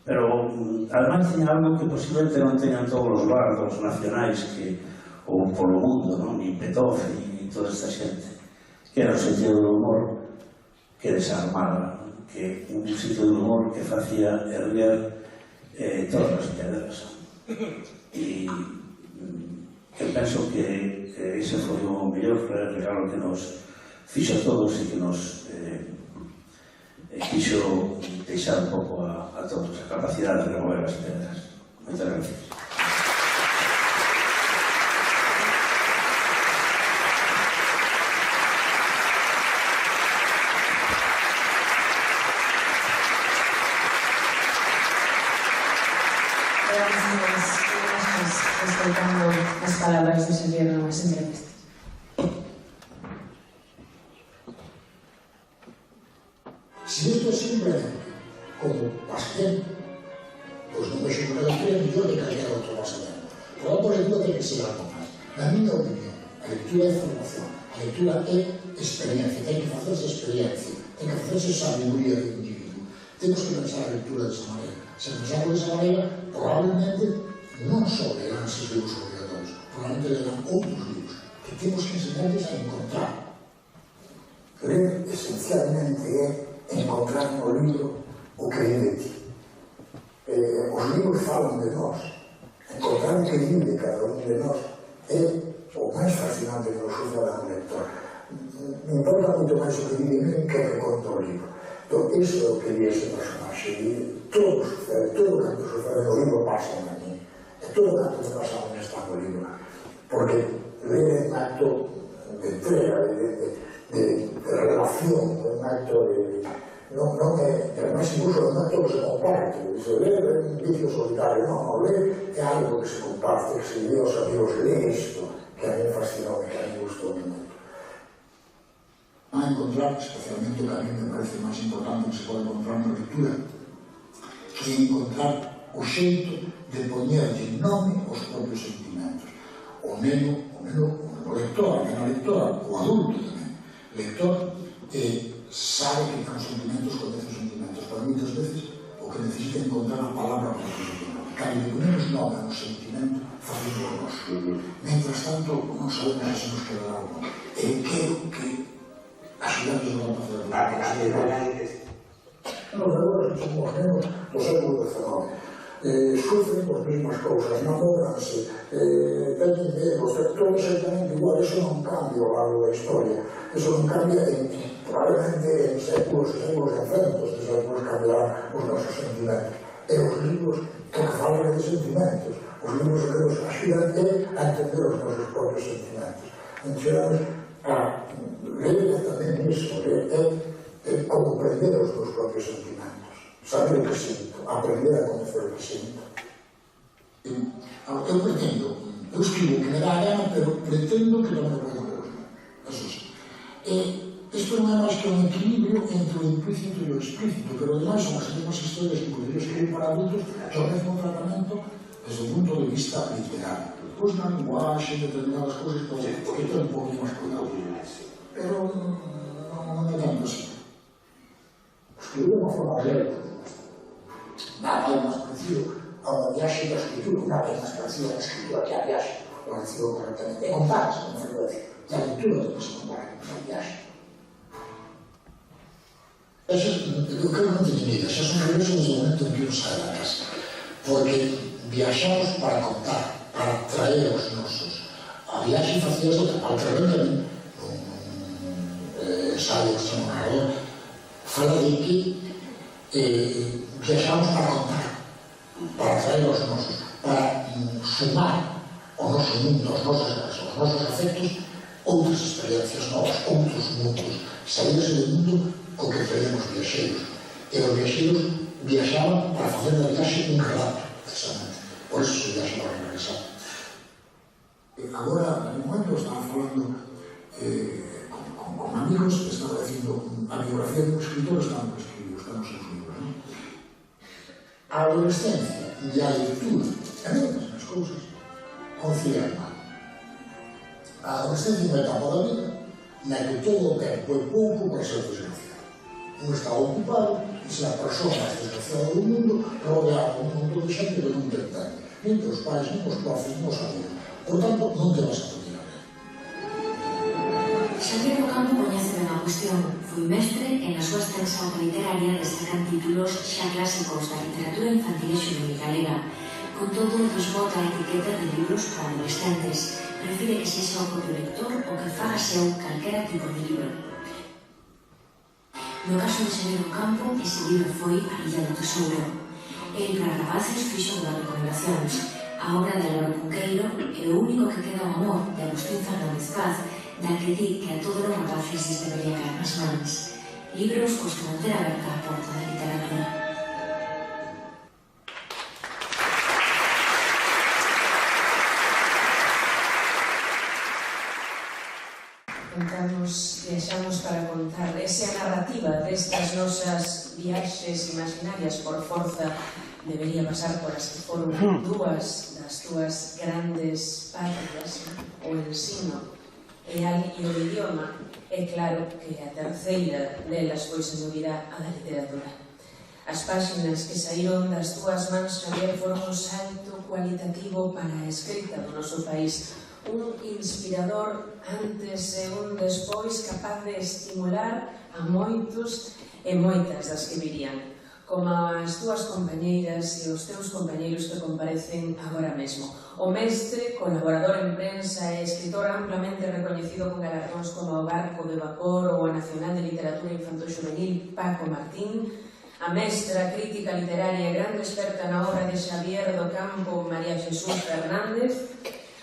pero además tiña algo que posiblemente non teñan todos os bardos nacionais que ou polo mundo, non? Ni Beethoven, ni toda esta xente, que era o sentido do humor que desarmaba, que un sentido do humor que facía erguer todas as pedras. E eu penso que ese foi o mellor regalo que nos fixo a todos e que nos quixo deixar un pouco a todos a capacidade de remover as pedras. Moitas gracias. Escoitando as palabras de Xavier nas entrevistas. Si esto es simplemente como pastel, pues non vexo que cada día millón de calidad outro basamento. Por lo por el día de que ser algo máis. Na miña opinión, a lectura é formación, a lectura é experiencia, ten que facerse experiencia, ten que facerse sabiduría do individuo. Temos que pensar a lectura desa maneira. Se pensamos desa maneira, probablemente non só lerán eses libros obrigatorios, probablemente lerán outros libros que temos que enseñarles a encontrar. Ler, esencialmente, é encontrar no libro o que vive de ti. Os libros falan de nós. Encontrar o que vive de cada un de nós é o máis fascinante que nos suceda a un lector. Me importa moito máis o que vive en que o que conta o libro. Entón, iso é o que vi ese personaxe. E todo sucede, todo o que sucede no libro pasa en mí. E todo o que pasa en está no libro. Porque ler é un acto de entrega, de relación, un acto de... non é, además incluso é un acto que se comparte, se ler é un vicio solitario, non, ler é algo que se comparte, que se lee aos amigos, lee isto, que a mí fascinou e que a mí gustou moito. A encontrar, especialmente o que a mí me parece máis importante que se pode encontrar na lectura, que é encontrar o xeito de poñerlle nome aos propios sentimentos. O neno, o lector, a nena lectora, o adulto tamén, lector, sabe que ten sentimentos, coñece os sentimentos, pero moitas veces o que necesita é encontrar a palabra para que se ponga. Cando le ponemos nome a un sentimento, facemos nos. Mientras tanto, non sabemos se nos quedará algo. E quero que axudarnos a facer os valores que somos nenos do século XIX. Sufren as mesmas cousas, namoranse, teñen egos, todo exactamente igual, eso non cambia ao largo da historia, eso non cambia probablemente en séculos e séculos e centos de séculos cambiarán os nosos sentimentos. E os libros que falan de sentimentos, os libros que nos axudan a entender os nosos propios sentimentos. Enxeramos a ler tamén isto, é comprender os meus propios sentimentos, saber o que sinto, aprender a conocer o que sinto. Eu pretendo, eu escribo o que me dá a gana, pero pretendo que non me puedan ler os meus. Eso sí. Isto non é máis que un equilibrio entre o implícito e o explícito, pero ademais son as mesmas historias que podería escribir para adultos, que ao mesmo tratamento desde o punto de vista literario. Despois na linguaxe, determinadas cousas, porque ten un poquinho máis cuidado. Pero non é tanto así. Escribir de unha forma alegre. Nada é máis parecido a unha viaxe da escritura, nada é máis parecido a escritura que a viaxe, parecido correctamente. E comparase, como foi decir, e a lectura tamén se compara con a viaxe. Esas, eu creo que non teñen idea, xa son regreso desde o momento en que uno sae da casa. Porque viaxamos para contar, para traer os nosos. A viaxe facías outra vez a mí, ensaio que se chama narrador, fala de que viaxamos para contar, para traer os nosos, para sumar ao noso mundo, aos nosos afectos, outras experiencias novas, outros mundos, saídas do mundo co que creemos viaxeiros. E os viaxeiros viaxaban para facer da viaxe un relato, precisamente. Por eso se viaxa para regresar. Agora, en un momento, estaba falando con amigos, estaba dicindo a biografía de un escritor, están nos seus libros, non? A adolescencia e a lectura, e mesmo as cousas, concilian mal. A adolescencia é unha etapa da vida na que todo o tempo é pouco para ser desgraciado. Un está ocupado e se a persona máis desgraciada do mundo rodeado un montón de xente que non ten tempo. Nin os pais, nin os profes, nin os amigos. Por tanto, non te vas a poder a ver. Xavier do Campo coñece ben a cuestión. Foi mestre e na súa extensa obra literaria destacan títulos xa clásicos da literatura infantil e xuvenil galega. Con todo, desbota a etiqueta de libros para adolescentes. Prefire que sexa o propio lector o que faga seu calquera tipo de libro. No caso de Xavier do Campo, ese libro foi A Illa do Tesouro. El para rapaces fixo dúas recomendacións. A obra de Álvaro Cunqueiro e O único que queda o amor, de Agustín Fernández Paz, da que di que a todos os rapaces lles debería caer nas mans. Libros cos que manter aberta a porta da literatura. Viaxamos para contar esa narrativa destas nosas viaxes imaginarias por forza debería pasar por as que foron dúas das túas grandes patrias, o ensino e o idioma, é claro que a terceira delas foi sen dúbida a da literatura. As páxinas que saíron das túas mans, Xavier, foron un salto cualitativo para a escrita do noso país, un inspirador antes e un despois capaz de estimular a moitos e moitas das que virían, como as túas compañeiras e os teus compañeiros que comparecen agora mesmo. O mestre, colaborador en prensa e escritor amplamente recoñecido con galardóns como o Barco de Vapor ou o Nacional de Literatura Infanto-Juvenil Paco Martín, a mestra crítica literaria e grande experta na obra de Xavier do Campo María Jesús Fernández,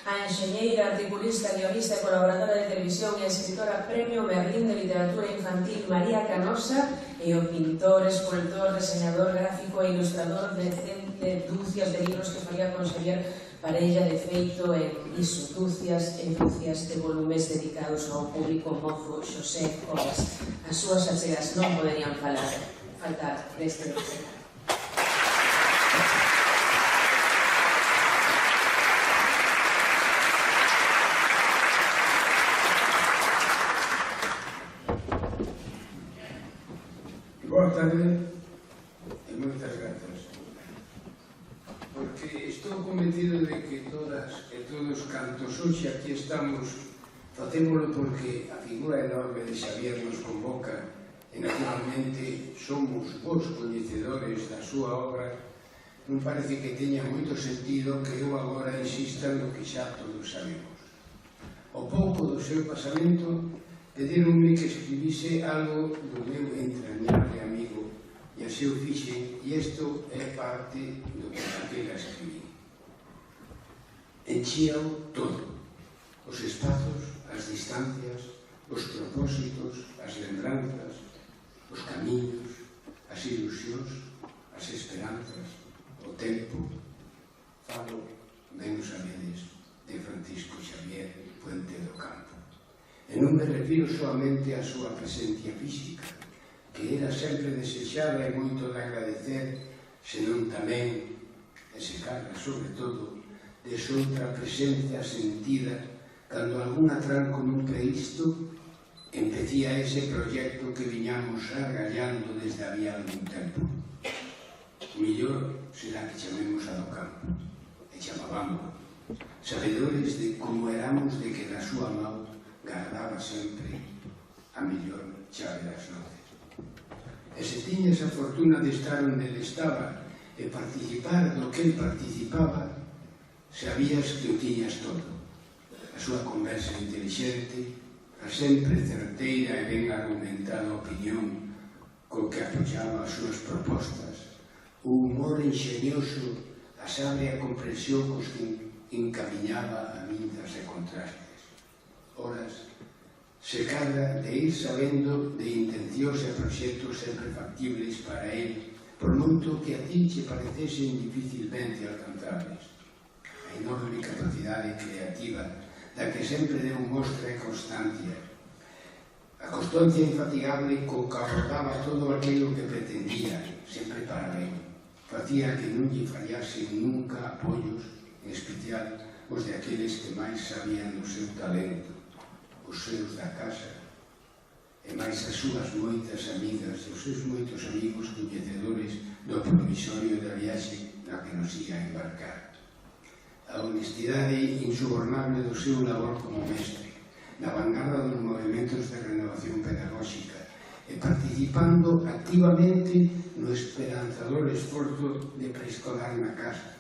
a enxeñeira, articulista, guionista e colaboradora de televisión e escritora Premio Merlín de Literatura Infantil María Canosa e o pintor, escultor, diseñador gráfico e ilustrador de dúcias de libros que faría con Xavier parella de feito en iso, dúcias e dúcias de volumes dedicados ao público mozo Xosé Cobas. As súas achegas non poderían faltar deste documento. Boa tarde e moitas grazas, porque estou convencido de que todas e todos cantos hoxe aquí estamos facémolo porque a figura enorme de Xavier nos convoca e naturalmente somos vos coñecedores da súa obra. Non parece que teña moito sentido que eu agora insista no que xa todos sabemos. O pouco do seu pasamento pedironme que escribise algo do meu entrañable amigo e así o fixen, e isto é parte do que aquela escribí. Enchíao todo, os espazos, as distancias, os propósitos, as lembranzas, os camiños, as ilusións, as esperanzas, o tempo. Falo, ben o sabedes, de Francisco Xavier Puente do Campo. E non me refiro solamente á súa presencia física, que era sempre desexada e moito de agradecer, senón tamén, e se carga, sobre todo, desoutra presencia sentida cando algún atranco nun previsto empecía ese proxecto que viñamos argallando desde había algún tempo. Millor será que chamemos a do campo, e chamábamos, sabedores de como éramos de que na súa mão guardaba sempre a millor chave das noces. E se tiñes a fortuna de estar onde ele estaba e participar do que ele participaba, sabías que o tiñas todo. A súa conversa intelixente, a sempre certeira e ben argumentada opinión co que apoyaba as súas propostas, o humor enxenioso, a sabia comprensión cos que encamiñaba a minzas e contrastes. Horas, se cadra de ir sabendo de intencións e proxectos sempre factibles para él, por moito que a ti che parecesen dificilmente alcanzables. A enorme capacidade creativa da que sempre deu mostra e constancia. A constancia infatigable co que abordaba todo aquilo que pretendía, sempre para ben. Facía que non lle fallasen nunca apoios, en especial os de aqueles que máis sabían do seu talento, os seus da casa, e máis as súas moitas amigas e os seus moitos amigos coñecedores do promisorio da viaxe na que nos ia embarcar. A honestidade insubornable do seu labor como mestre, na vanguarda dos movimentos de renovación pedagóxica e participando activamente no esperanzador esforzo de preescolar na casa,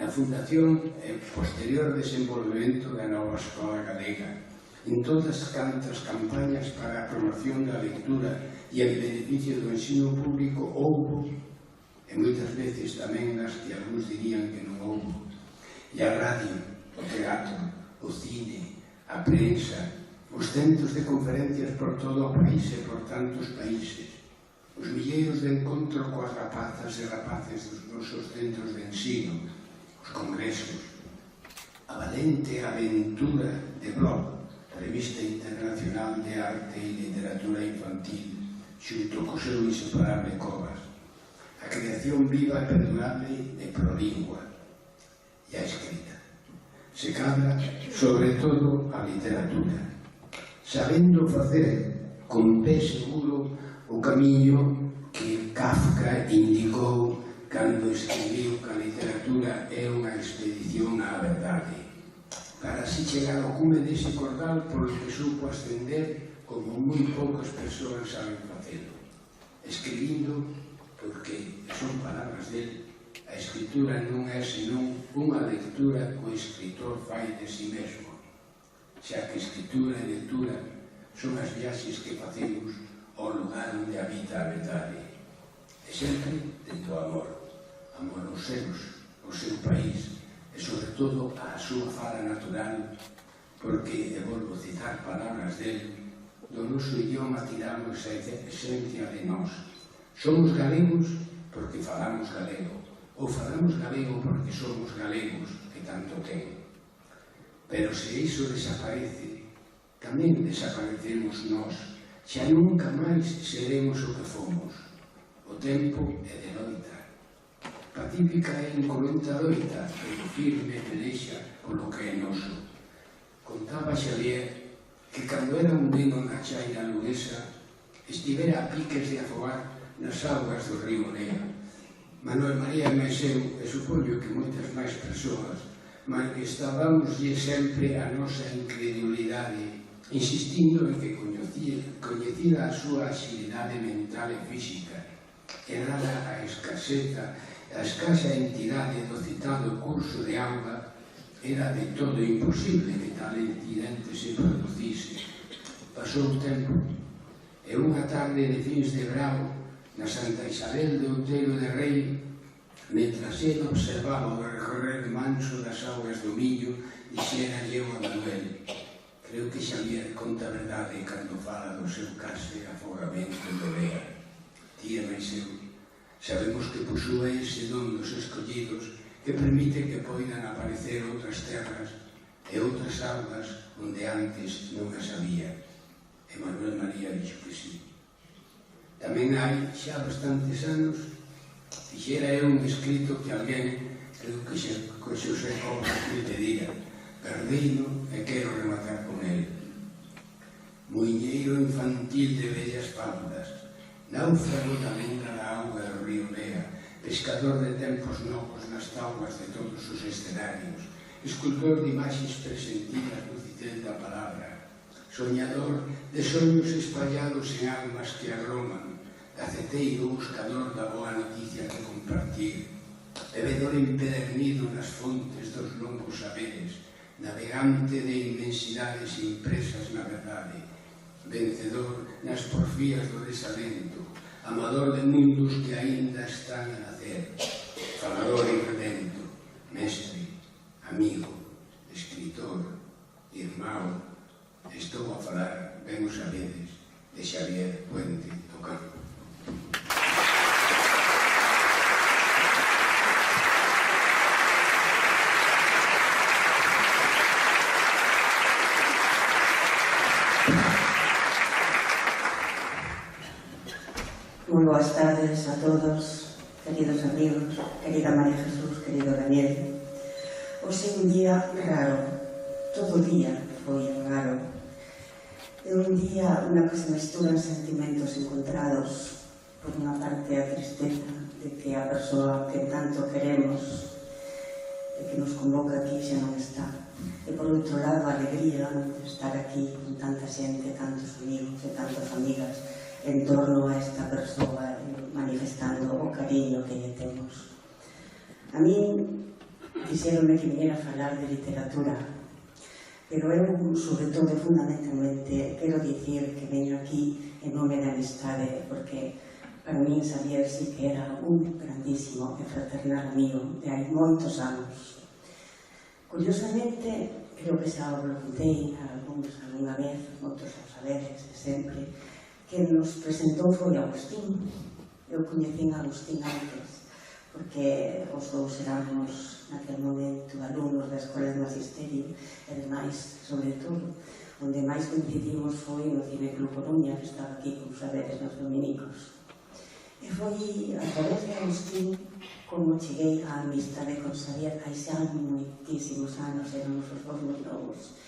na fundación e posterior desenvolvemento da nova escola galega, en todas cantas campañas para a promoción da lectura e en beneficio do ensino público houbo, e moitas veces tamén nas que algúns dirían que non houbo, e a radio, o teatro, o cine, a prensa, os centros de conferencias por todo o país e por tantos países, os milleiros de encontro coas rapazas e rapaces dos nosos centros de ensino, os congresos, a valente aventura de Blog, Revista Internacional de Arte e Literatura Infantil, xunto co seu inseparable Covas, a creación viva e perdurable de Prolingua e a escrita. Se cadra, sobre todo, a literatura, sabendo facer con pé seguro o camiño que Kafka indicou cando escribiu que a literatura é unha expedición á verdade, para así chegar ao cume dese cordal polo que supo ascender como moi poucas persoas saben facelo, escribindo porque son palabras del. A escritura non é senón unha lectura que o escritor fai de si mesmo, xa que escritura e lectura son as viaxes que facemos ao lugar onde habita a verdade, e sempre dentro do amor, amor aos seus, ao seu país, e sobre todo á súa fala natural, porque, e volvo a citar palabras del, do noso idioma tiramos a esencia de nós. Somos galegos porque falamos galego, ou falamos galego porque somos galegos, que tanto ten. Pero se iso desaparece, tamén desaparecemos nós, xa nunca máis seremos o que fomos. O tempo é de loita. Pacífica e incolenta loita, pero firme pelexa polo que é noso. Contaba Xavier que cando era un neno na chaira luguesa estivera a piques de afogar nas augas do río Nea. Manuel María e eu, e supoño que moitas máis persoas, manifestábamoslle sempre a nosa incredulidade, insistindo en que coñecida a súa axilidade mental e física, e nada a escasa entidade do citado curso de auga, era de todo imposible que tal incidente se producise. Pasou o tempo, e unha tarde de fins de brao, na Santa Isabel de Outeiro de Rei, mentras ele observaba o recorrer manso das augas do Miño, dixera eu a Manuel: creo que Xavier conta a verdade cando fala do seu case afogamento do Lea. Tía máis eu, sabemos que posúe ese don dos escollidos que permite que poidan aparecer outras terras e outras augas onde antes non as había. E Manuel María dixo que sí. Tamén hai xa bastantes anos fixera eu un escrito que alguén creo que Xosé Cobas me pedía, perdeino e quero rematar con el. Muiñeiro infantil de bellas faudas, náufrago da lenda da auga do río Bea, pescador de tempos novos nas taulas de todos os escenarios, escultor de imaxes presentidas no citel da palabra, soñador de soños espallados en almas que agroman, gaceteiro buscador da boa noticia que compartir, bebedor empedernido nas fontes dos longos saberes, navegante de inmensidades impresas na verdade, vencedor nas porfías do desalento, amador de mundos que aínda están a nacer, falador irredento, mestre, amigo, escritor, irmão. Estou a falar, ben o sabedes, de Xavier Puente do Campo. Moi boas tardes a todos, queridos amigos, querida María Jesús, querido Daniel. Hoxe un día raro, todo día foi raro. É un día na que se mesturan sentimentos encontrados, por unha parte a tristeza de que a persoa que tanto queremos e que nos convoca aquí xa non está, e por outro lado a alegría de estar aquí con tanta xente, tantos amigos e tantas amigas en torno a esta persoa, manifestando o cariño que lle temos. A min quixeronme que viñera a falar de literatura, pero eu, sobre todo, fundamentalmente, quero dicir que veño aquí en nome da amistade, porque para min Xavier sí que era un grandísimo e fraternal amigo de hai moitos anos. Curiosamente, creo que xa o contei a algunha vez, outros o sabedes, sempre, que nos presentou foi Agustín. Eu coñecín a Agustín antes, porque os dous éramos naquele momento alumnos da Escola de Magisterio, e demais, sobre todo, onde máis coincidimos foi no Cine Club Coruña, que estaba aquí, como sabedes, nos dominicos. E foi a través de Agustín como cheguei á amistade con Xavier, hai xa moitísimos anos, éramos os dous moi novos.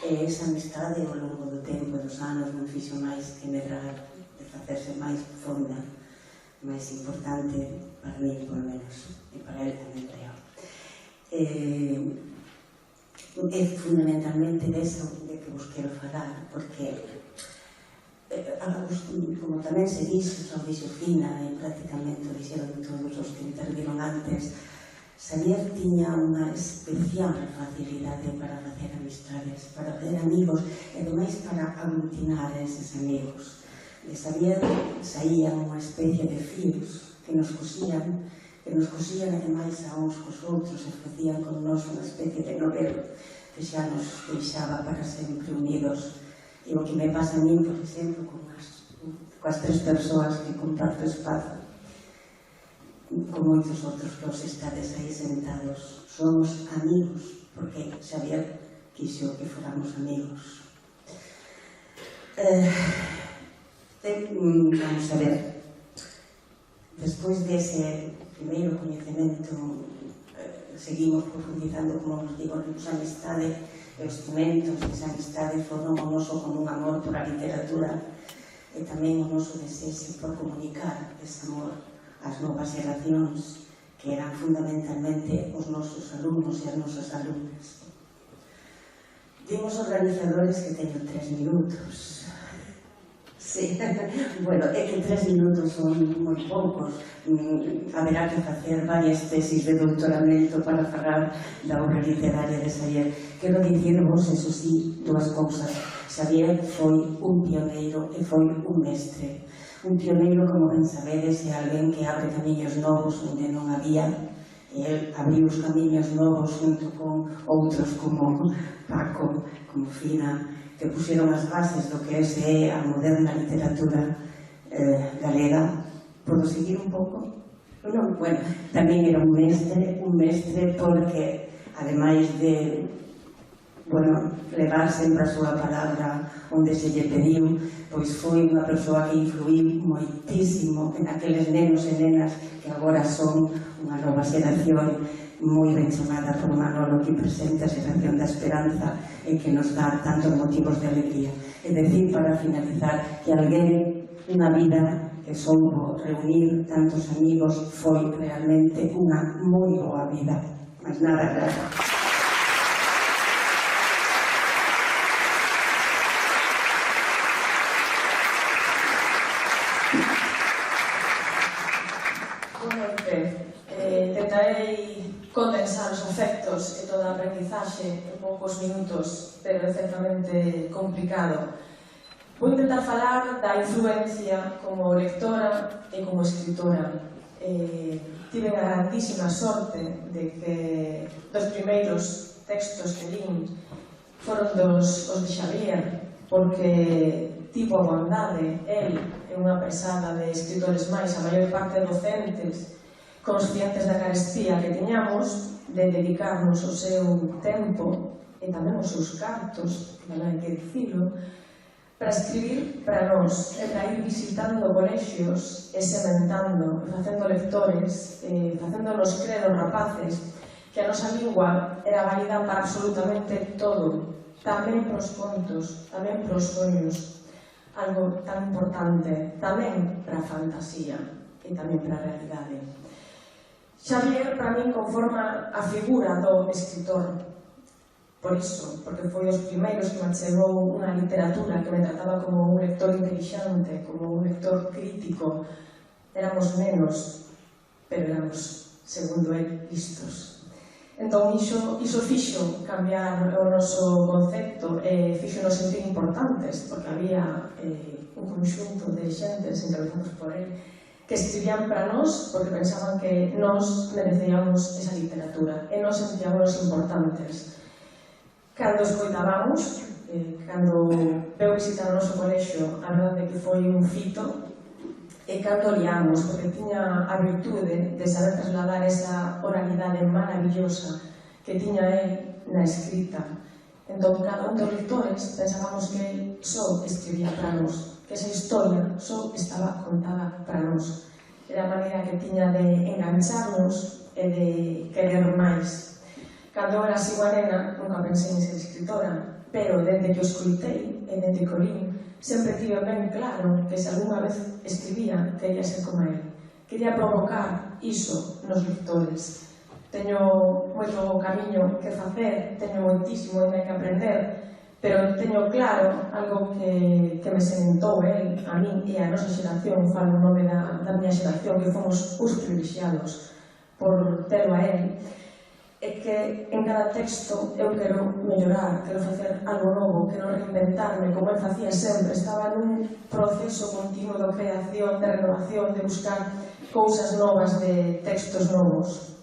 E esa amistade ao longo do tempo e dos anos non fixo máis que medrar, de facerse máis profunda, máis importante para mí, polo menos, e para él tamén, creo. É fundamentalmente deso de que vos quero falar, porque como tamén se dixo, xa o dixo Fina, e prácticamente o dixeron todos os que interviron antes, Xavier tiña unha especial facilidade para facer amistades, para facer amigos e ademais para aglutinar eses amigos. De Xavier saían unha especie de fíos que nos cosían ademais a uns cos outros e facían con nós unha especie de novelo que xa nos deixaba para sempre unidos. E o que me pasa a mí, por exemplo, coas tres persoas que comparto espazo, con moitos outros que os estades aí sentados, somos amigos, porque Xavier quixo que fóramos amigos. Vamos a ver, despois dese primeiro coñecemento, seguimos profundizando, como vos digo, a nosa amistade e os cimentos desa amistade foron o noso común amor por a literatura e tamén o noso desexo por comunicar ese amor ás novas xeracións que eran fundamentalmente os nosos alumnos e as nosas alumnas. Dimos organizadores que teño 3 minutos. Sí, bueno, é que 3 minutos son moi poucos. Haberá que facer varias tesis de doutoramento para falar da obra literaria de Xavier. Quero dicirvos, eso sí, dúas cousas. Xavier foi un pioneiro e foi un mestre. Un pioneiro, como ben sabedes, é alguén que abre camiños novos onde non había, e el abriu os camiños novos junto con outros como Paco, como Fina, que puxeron as bases do que é a moderna literatura galega. Podo seguir un pouco? Bueno, tamén era un mestre porque, ademais de levar sempre a súa palabra onde se lle pediu, pois foi unha persoa que influiu moitísimo en aqueles nenos e nenas que agora son unha nova xeración moi ben chamada por Manolo aquí presente, a Xeración da Esperanza, e que nos dá tantos motivos de alegría. É dicir, para finalizar, que alguén unha vida que soubo reunir tantos amigos foi realmente unha moi boa vida. Mas nada, gracias. Intentarei condensar os afectos e toda a aprendizaxe en poucos minutos, pero é certamente complicado. Vou intentar falar da influencia como lectora e como escritora. Tive a grandísima sorte de que dos primeiros textos que lín foron os de Xavier, porque tivo a bondade, el é unha pesada de escritores máis, a maior parte docentes, conscientes da carestía que tiñamos, de dedicarnos o seu tempo e tamén os seus cartos, que non hai que dicilo, para escribir para nós, e para ir visitando colexios e sementando, facendo lectores, facéndonos crer os rapaces que a nosa lingua era válida para absolutamente todo, tamén para os contos, tamén para os soños, algo tan importante, tamén para a fantasía e tamén para a realidade. Xavier, para min, conforma a figura do escritor. Por iso, porque foi os primeiros que me chegou unha literatura que me trataba como un lector inteligente, como un lector crítico. Éramos menos, pero éramos, segundo él, listos. Entón, iso fixo cambiar o noso concepto e fixo nos sentir importantes, porque había un conxunto de xentes encabezados por él que escribían para nós porque pensaban que nós merecíamos esa literatura e nos sentíamos importantes. Cando escoitábamos, cando veu visitar o noso colexio, a verdade que foi un fito, e cando liamos, porque tiña a virtude de saber trasladar esa oralidade maravillosa que tiña él na escrita. Entón, cada un dos lectores pensábamos que él só escribía para nós, que esa historia só estaba contada para nós. Era a maneira que tiña de engancharnos e de querer máis. Cando era así unha nena, nunca pensei en ser escritora, pero dende que o escoitei e dende que o lín, sempre tive ben claro que se algunha vez escribía, quería ser como él. Quería provocar iso nos lectores. Teño moito camiño que facer, teño moitísimo que aprender, pero teño claro algo que me sementou el, a min e a nosa xeración, falo en nome da miña xeración, que fomos os privilexiados por telo a él, é que en cada texto eu quero mellorar, quero facer algo novo, quero reinventarme, como él facía sempre. Estaba nun proceso continuo de creación, de renovación, de buscar cousas novas, de textos novos.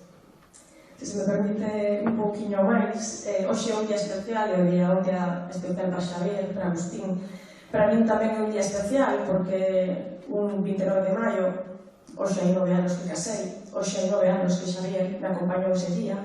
Se me permite un pouquiño máis, hoxe é un día especial, é un día especial para Xavier, para Agustín. Para min tamén é un día especial, porque un 29 de maio, hoxe hai 9 anos que casei, hoxe hai 9 anos que Xavier me acompañou ese día,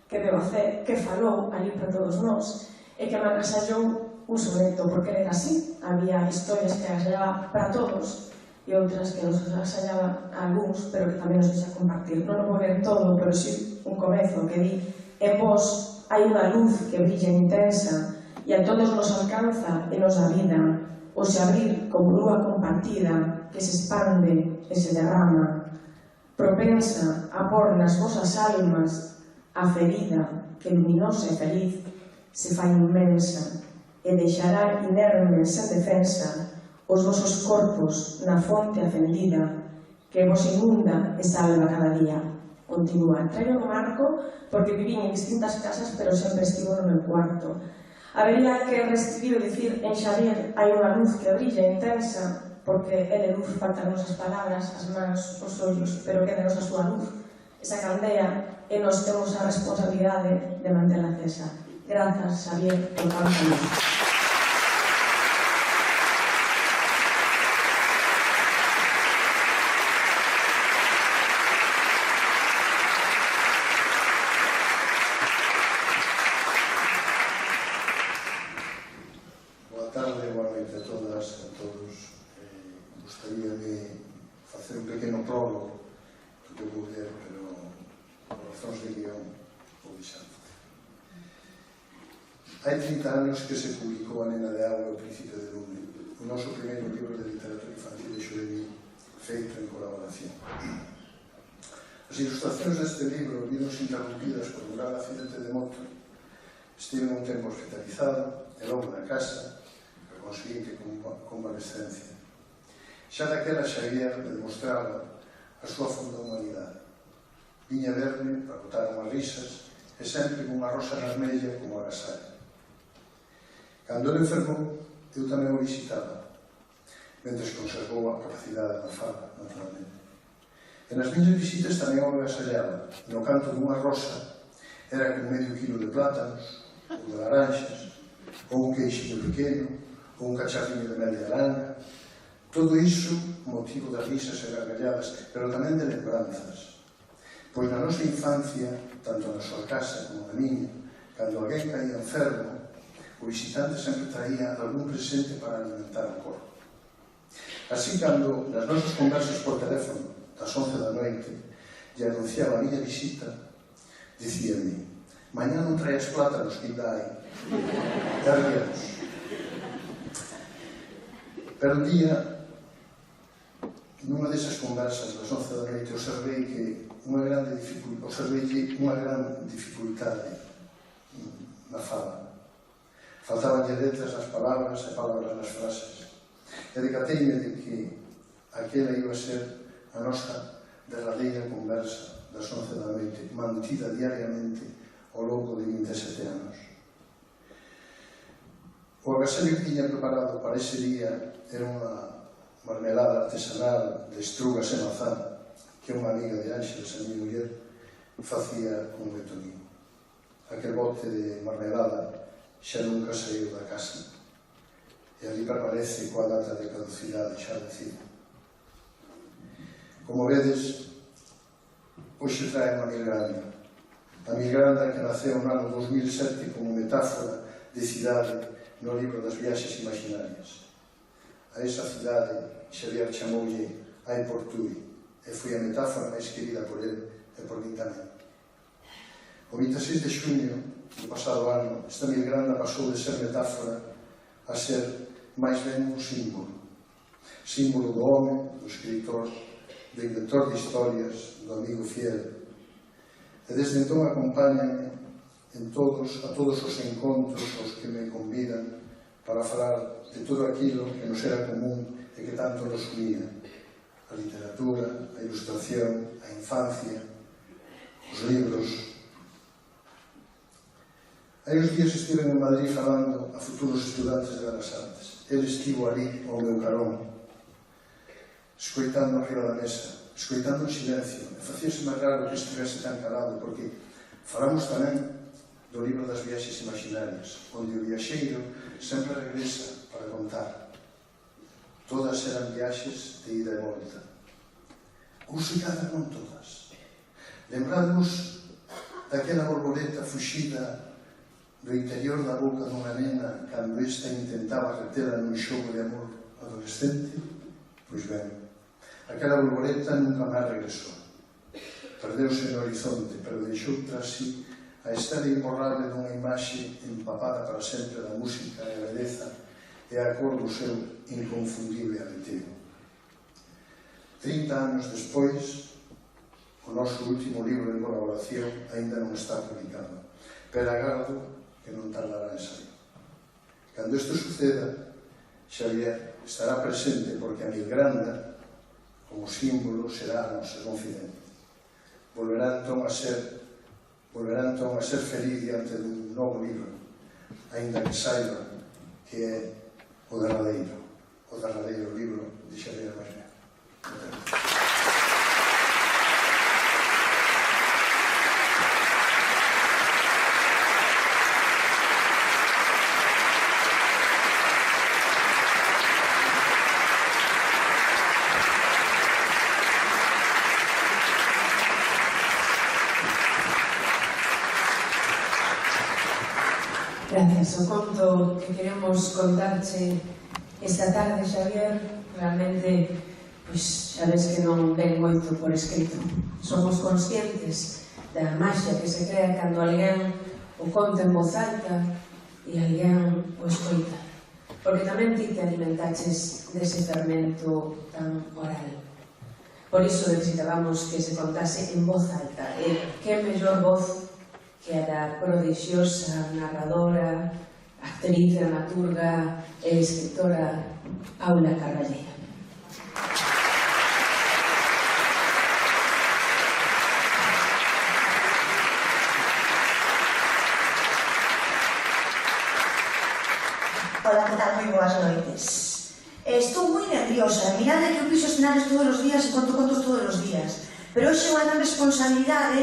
que veo hacer, que falou ali para todos nós, e que me agasallou un soneto, porque era así, había historias que agasallaba para todos, e outras que nos agasallaba a algúns, pero que tamén nos deixa compartir. Non o vou ver todo, pero sí un comezo que di: en vos hai unha luz que brilla intensa e a todos nos alcanza e nos dá vida, o se abrir como lúa compartida que se expande e se derrama, propensa a por nas vosas almas a ferida que luminosa e feliz se fai inmensa e deixará inermes sen defensa os vosos corpos na fonte acendida que vos inunda e salva cada día. Continúa. Traio no marco porque vivín en distintas casas, pero sempre estivo no meu cuarto. Habería que reescribir e dicir: en Xavier hai unha luz que brilla intensa, porque ele luz faltan nosas palabras, as mans, os ollos, pero queda nosa súa luz, esa candea, e nos temos a responsabilidade de manterla acesa. Grazas, Xavier, por tanto luz. Gustaríame facer un pequeno prólogo que vou ler, pero correccións de guión ou de xanza. Hai 30 anos que se publicou A nena de agua e o príncipe de lume, o noso primeiro libro de literatura infantil de xuvenil feito en colaboración. As ilustracións deste libro vinos interrompidas por un grave accidente de moto. Estive un tempo hospitalizado e logo na casa que conseguí que convalescencia. Xa daquela Xavier demostraba a súa fonda humanidade. Viña verme para botar unhas risas e sempre unha rosa vermella como agasallo. Cando ele enfermou, eu tamén o visitaba, mentres conservou a capacidade da fala, naturalmente. E nas miñas visitas tamén o agasallaba. No canto dunha rosa era con medio quilo de plátanos, ou de laranxas, ou un queixinho pequeno, ou un cacharriño de media aranga. Todo iso motivo das risas e gargalladas, pero tamén de lembranzas. Pois na nosa infancia, tanto na súa casa como na miña, cando alguén caía enfermo, o visitante sempre traía algún presente para alimentar o corpo. Así, cando nas nosas conversas por teléfono, das 11 da noite, lle anunciaba a miña visita, dicíame: mañá non traes plátanos que ainda hai. E ríamos. Pero un día, nunha desas conversas das 11 da noite, observei unha gran dificultade na fala. Faltaban letras nas palabras e palabras nas frases. E decateime de que aquela iba a ser a nosa derradeira conversa das 11 da noite, mantida diariamente ao longo de 27 anos. O agasallo que tiña preparado para ese día era unha marmelada artesanal de estrugas e mazán que unha amiga de Ángeles, a miña muller, facía con betonín. Aquel bote de marmelada xa nunca saiu da casa e ali permanece coa data de caducidade xa decida. Como vedes, hoxe trae unha Milgranda. A Milgranda que naceu no ano 2007 como metáfora de cidade no libro das viaxes imaginarias. A esa cidade Xavier chamoulle Ai Portui e foi a metáfora máis querida por ele e por min tamén. O 26 de xuño do pasado ano, esta Milgranda pasou de ser metáfora a ser máis ben un símbolo. Símbolo do home, do escritor, do inventor de historias, do amigo fiel. E desde entón acompáñame a todos os encontros aos que me convidan para falar de todo aquilo que nos era común e que tanto nos unía. A literatura, a ilustración, a infancia, os libros. Hai uns días estive en Madrid falando a futuros estudantes de Belas Artes. Ele estivo ali ao meu carón, escoitando arriba da mesa, escoitando en silencio. E facíase máis raro que estivese tan calado, porque falamos tamén do libro das viaxes imaginarias, onde o viaxeiro sempre regresa para contar. Todas eran viaxes de ida e volta. Ou se cada non todas. Lembradvos daquela borboleta fuxida do interior da boca dunha nena cando esta intentaba retela nun xogo de amor adolescente? Pois ben, aquela borboleta nunca máis regresou. Perdeuse no horizonte, pero deixou tras si a estela imborrable dunha imaxe empapada para sempre da música e a beleza e a cor do seu inconfundible aleteo. 30 anos despois, o noso último libro en colaboración aínda non está publicado, pero agardo que non tardará en sair. Cando isto suceda, Xavier estará presente porque a Milgranda, como símbolo, será a nosa confidente. Volverá entón a ser feliz diante dun novo libro, aínda que saiba que é o derradeiro libro de Xavier María. Gracias. O conto que queremos contarche esta tarde, Xavier, realmente, pois, xa ves que non ven moito por escrito. Somos conscientes da maxia que se crea cando alguén o conta en voz alta e alguén o escoita. Porque tamén ti te alimentaches dese fermento tan oral. Por iso necesitábamos que se contase en voz alta. E que mellor voz que a da prodigiosa narradora, actriz, dramaturga e escritora Paula Carballeira. Hola, que tal? Moi boas noites. Estou moi nerviosa. Mirade que eu piso escenarios todos os días e conto contos todos os días. Pero hoxe é unha gran responsabilidade.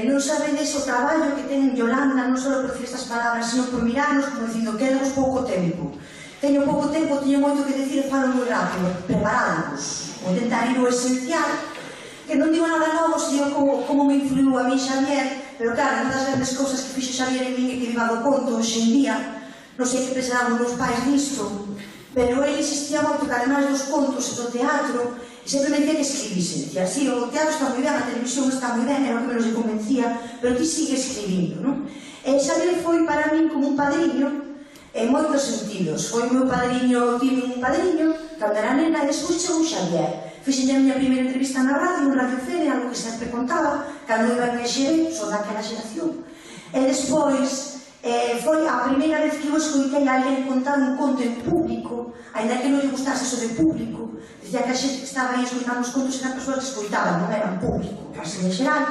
Non sabedes o traballo que ten Yolanda, non só por decir estas palabras, sino por mirarnos como dicindo, quedamos pouco tempo. Teño pouco tempo, teño moito que decir e falo moi rápido. Preparadvos. Vou tentar ir o esencial, que non digo nada novo, sino como me influiu a mí Xavier, pero claro, unha das grandes cousas que fixe Xavier en mí e que viva do conto hoxe en día. Non sei que pensaban meus pais nisto, pero ele insistía moito que ademais dos contos e do teatro, sempre me decía que escribise. Dicía, sí, o teatro está moi ben, a televisión está moi ben, era o que menos me convencía, pero ti sigue escribindo, non? E Xavier foi para min como un padriño, en moitos sentidos. Foi meu padriño, tive un padriño, cando era nena, e despois chegou Xavier. Fixen a miña primeira entrevista na radio, en Radio Fede, algo que sempre contaba, cando iba en EGB, son daquela xeración. E despois, foi a primeira vez que eu escoitei a alguén contar un conto en público, ainda que non lle gustase eso de público. Dicía que a xente que estaba aí escoitando os contos eran persoas que escoitaban, non eran público, casi en xeral.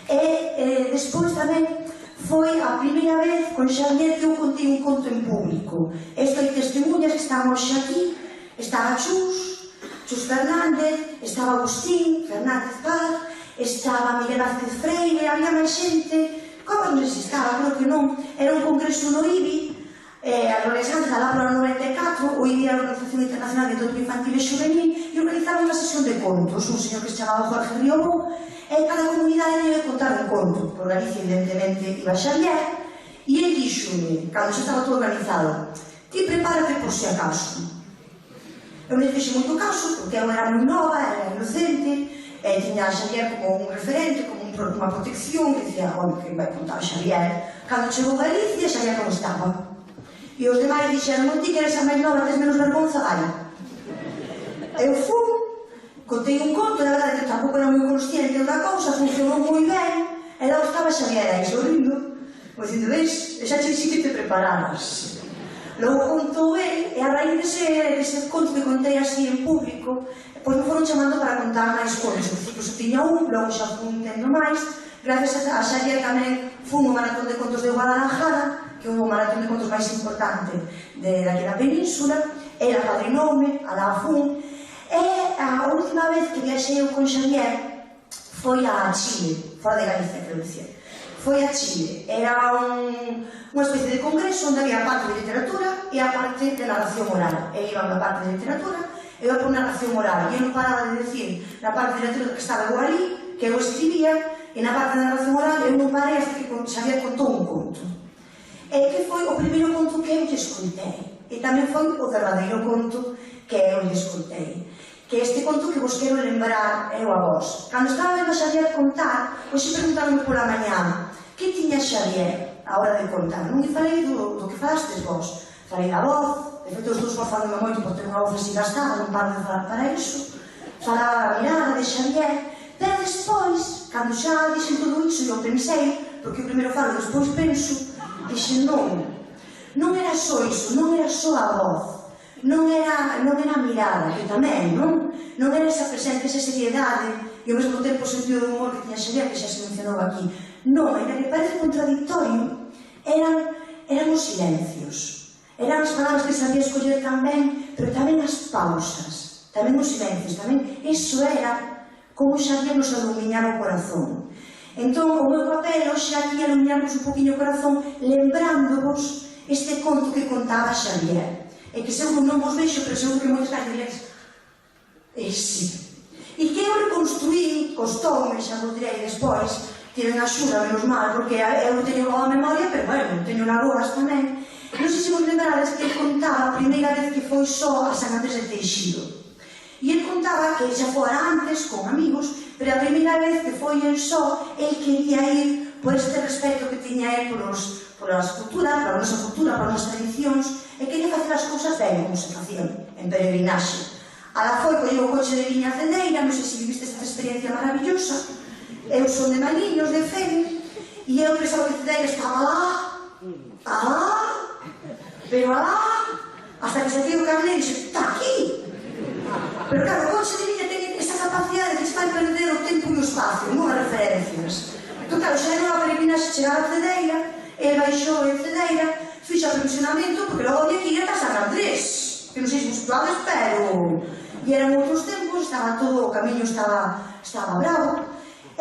E despois tamén foi a primeira vez con Xavier que eu contei un conto en público. Isto hai testemunhas que estamos xa aquí, estaba Chus Fernández, estaba Agustín Fernández Paz, estaba Miguel Vázquez Freire, había máis xente. Como non se estaba, creo que non. Era un congreso no IBI, adolescentes, alá para o 94, o IBI era a Organización Internacional de Educación Infantil e Juvenil, e organizaba unha sesión de contos, un señor que se chamaba Jorge Riobó, e cada comunidade debe contar un conto. Por Galicia, evidentemente, iba Xavier, e ele dixo-me, cando xa estaba todo organizado, ti prepárate por si acaso. Eu non fixe moito caso, porque eu era moi nova, era inocente, tiña a Xavier como un referente, como unha protección, que dicía, bueno, que vai contar Xavier. Cando chegou a Galicia, Xavier non estaba. E os demais dixeron, non ti que eres a máis nova, tes menos vergonza, vai. Eu fui, contei un conto, na verdade, que tampouco era moi consciente da cousa, funcionou moi ben, e logo estaba Xavier aí, sorrindo, dicindo, ves, xa che dixi que te prepararas. Logo contou ele, e a raíz dese conto que contei así en público, pois me foron chamando para contar máis contos. Ao principio só tiña un, logo xa fui tendo máis. Gracias a Xavier tamén fui no Maratón de Contos de Guadalajara, que é o maratón de contos máis importante daqui da península. Ela padrinoume, alá fun. E a última vez que viaxei eu con Xavier foi a Chile, fora de Galicia, quero dicir. Foi a Chile. Era unha especie de congreso onde había a parte de literatura e a parte de narración oral. E iba a parte de literatura e iba por narración oral. E eu non paraba de decir na parte de literatura que estaba eu ali, que eu escribía, e na parte de narración oral eu non parei hasta que Xavier contou un conto. E que foi o primeiro conto que eu lle escoitei. E tamén foi o verdadeiro conto que eu lle escoitei. Que este conto que vos quero lembrar eu a vos. Cando estaba vendo a Xavier contar, hoxe preguntaronme pola mañá que tiña Xavier a hora de contar. Non me falei do que falastes vos. Falei da voz, de feito os dous forzándome moito por ter unha voz así gastada, non paro de falar para iso. Falaba a mirada de Xavier, pero despois, cando xa dixen todo iso, eu pensei, porque eu primeiro falo e despois penso, dixen non era só iso, non era só a voz, non era a mirada, que tamén, non era esa presencia, esa seriedade e ao mesmo tempo o sentido do humor que tiña Xavier, que xa se mencionou aquí. Non, ainda que parece contradictorio, eran os silencios, eran as palabras que sabía escoller tamén, pero tamén as pausas, tamén os silencios, tamén iso era como Xavier nos alumiñara o corazón. Entón, o meu papel hoxe aquí é alumiñarnos un poquinho o corazón, lembrándovos este conto que contaba Xavier. E que seguro non vos vexo, pero seguro que moitas veces diréis ese. E que eu reconstruí, costoume, xa vos direi despois, tiven axuda, menos mal, porque eu teño boa memoria, pero bueno, teño lagoas tamén. Non sei se vos lembrades que ele contaba a primeira vez que foi só a San Andrés de Teixido. E ele contaba que xa fora antes, con amigos, pero a primeira vez que foi el só, el quería ir por este respeto que tiña el pola cultura, pola nosa cultura, polas nosas tradicións, e quería facer as cousas ben como se facían, en peregrinaxe. Ala foi, colleu o coche de liña Cedeira, non sei se viviste esta experiencia maravillosa, eu son de Maliños, de Fene, e eu pensaba que Cedeira estaba alá, pero alá, hasta que se hacía o carné e dixe, está aquí. Pero claro, o coche de liña ten esa capacidade de estar perder o tempo e o espacio, non as referencias. Entón, claro, xa non a peregrinaxe chegar a Cedeira, el baixou en Cedeira, fixo o aprovisionamento, porque logo había que ir ata San Andrés, que non sei se vos situades, pero... E eran outros tempos, estaba todo, o camiño estaba bravo.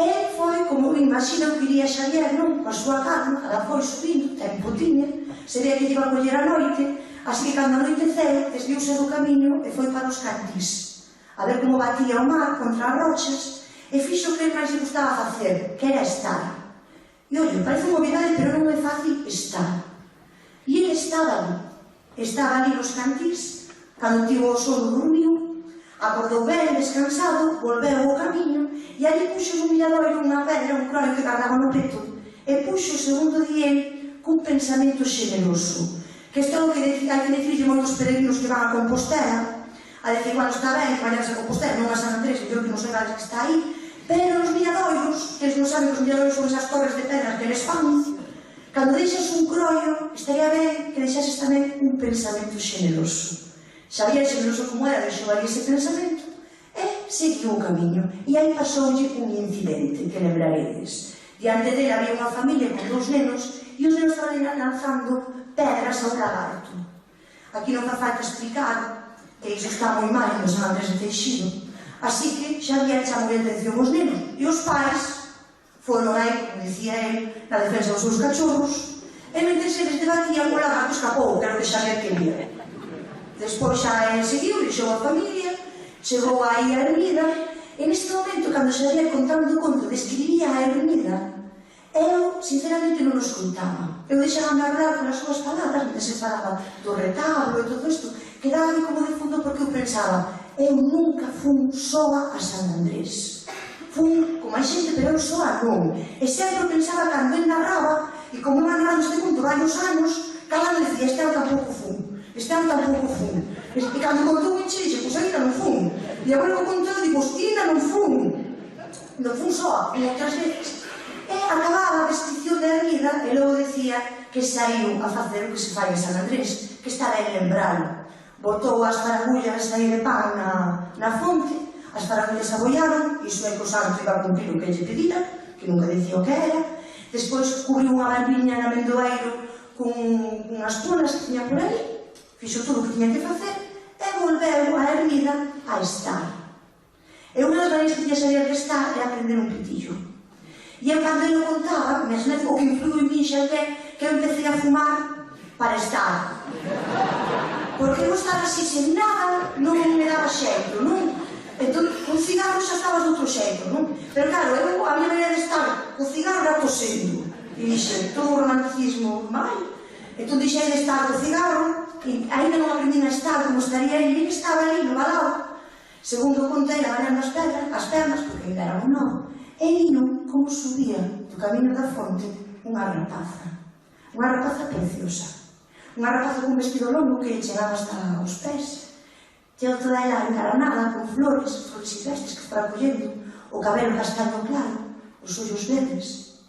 E foi, como me imagino que iría Xavier, non? Coa súa calma, ela foi subindo, tempo tiña, se veía que iba a coller a noite, así que cando anoiteceu, desviuse do camiño e foi para os Cantís, a ver como batía o mar contra as rochas, e fixo o que máis lle gustaba facer, que era estar. E, ollo, parece unha obviedade, pero non é fácil estar. E ele estaba ali nos Cantís, cando tivo o sono dormiu, acordou ben, descansado, volveu ao camiño, e ali puxo un milladoiro, unha pedra, un croio que cargaba no peto, e puxo, segundo di el, cun pensamento xeneroso. Que isto é o que hai que decirlle moitos peregrinos que van a Compostela, a decir, bueno, está ben, que vayan a Compostela, non a San Andrés, que creo que non sei que está aí, pero os milladoiros, que eles non saben que os milladoiros son esas torres de pedras que eles fan, cando deixas un croio, estaría ben que deixases tamén un pensamento xeneroso. Xavier, xeneroso como era, deixou ali ese pensamento e seguiu o camiño. E aí pasoulle un incidente que lembraredes. Diante dele había unha familia con 2 nenos e os nenos estaban lanzando pedras ao lagarto. Aquí non fa falta explicar que iso está moi mal en San Andrés de Teixido. Así que Xavier chamou a atención aos nenos e os pais foron aí, como dicía el, na defensa dos seus cachorros, e mentre eles debatían, o lagarto escapou, que era o que Xavier quería. Despois xa seguiu, deixou a familia, chegou aí a ermida, e neste momento, cando Xavier contando o conto describía a ermida, eu, sinceramente, non os contaba. Eu deixaba-me hablar con as súas palabras, mentre se falaba do retablo e todo isto, quedaba como de fondo porque eu pensaba, eu nunca fun soa a San Andrés. Fun como a xente, pero eu soa non. E sempre pensaba cando el narraba, e como eu narrando este conto varios anos, cada ano decía, este ano tampouco fun. Este ano tampouco fun. E cando contou un che, dixe, pois ainda non fun. E agora que contou, digo, ainda non fun. Non fun soa, como outras veces. E acababa a descripción da vida e logo decía que saiu a facer o que se fai en San Andrés, que está ben lembrado. Botou as faragullas aí de pan na fonte, as faragullas abollaron, iso é que o santo iba a cumprir o que lle pedira, que nunca dicía o que era. Despois cubriu unha barbiña na Mendoeiro con unhas tunas que tiña por aí, fixo todo o que tiña que facer e volveu a ermida a estar. E unha das maneiras que tiña Xavier de estar é aprender un pitillo. E eu cando ele contaba, mesmo o que influiu en min xa que eu empecé a fumar para estar. Porque eu estar así sen nada non me daba xeito, non? Entón, con cigarro xa estabas de outro xeito, non? Pero claro, eu, a minha maneira de estar co cigarro era tosendo. E dixe, todo o romanticismo mal. Entón, dixei de estar co cigarro, e ainda non aprendí a estar como estaría ele, que estaba ali no balao. Segundo contei, abanando as pernas, porque ainda era un novo, e vino como subía do camiño da fonte unha rapaza preciosa. Unha rapaza con vestido longo que chegaba hasta os pés. Chegou toda ela encaranada con flores silvestres que estaba collendo, o cabelo castaño claro, os ollos verdes.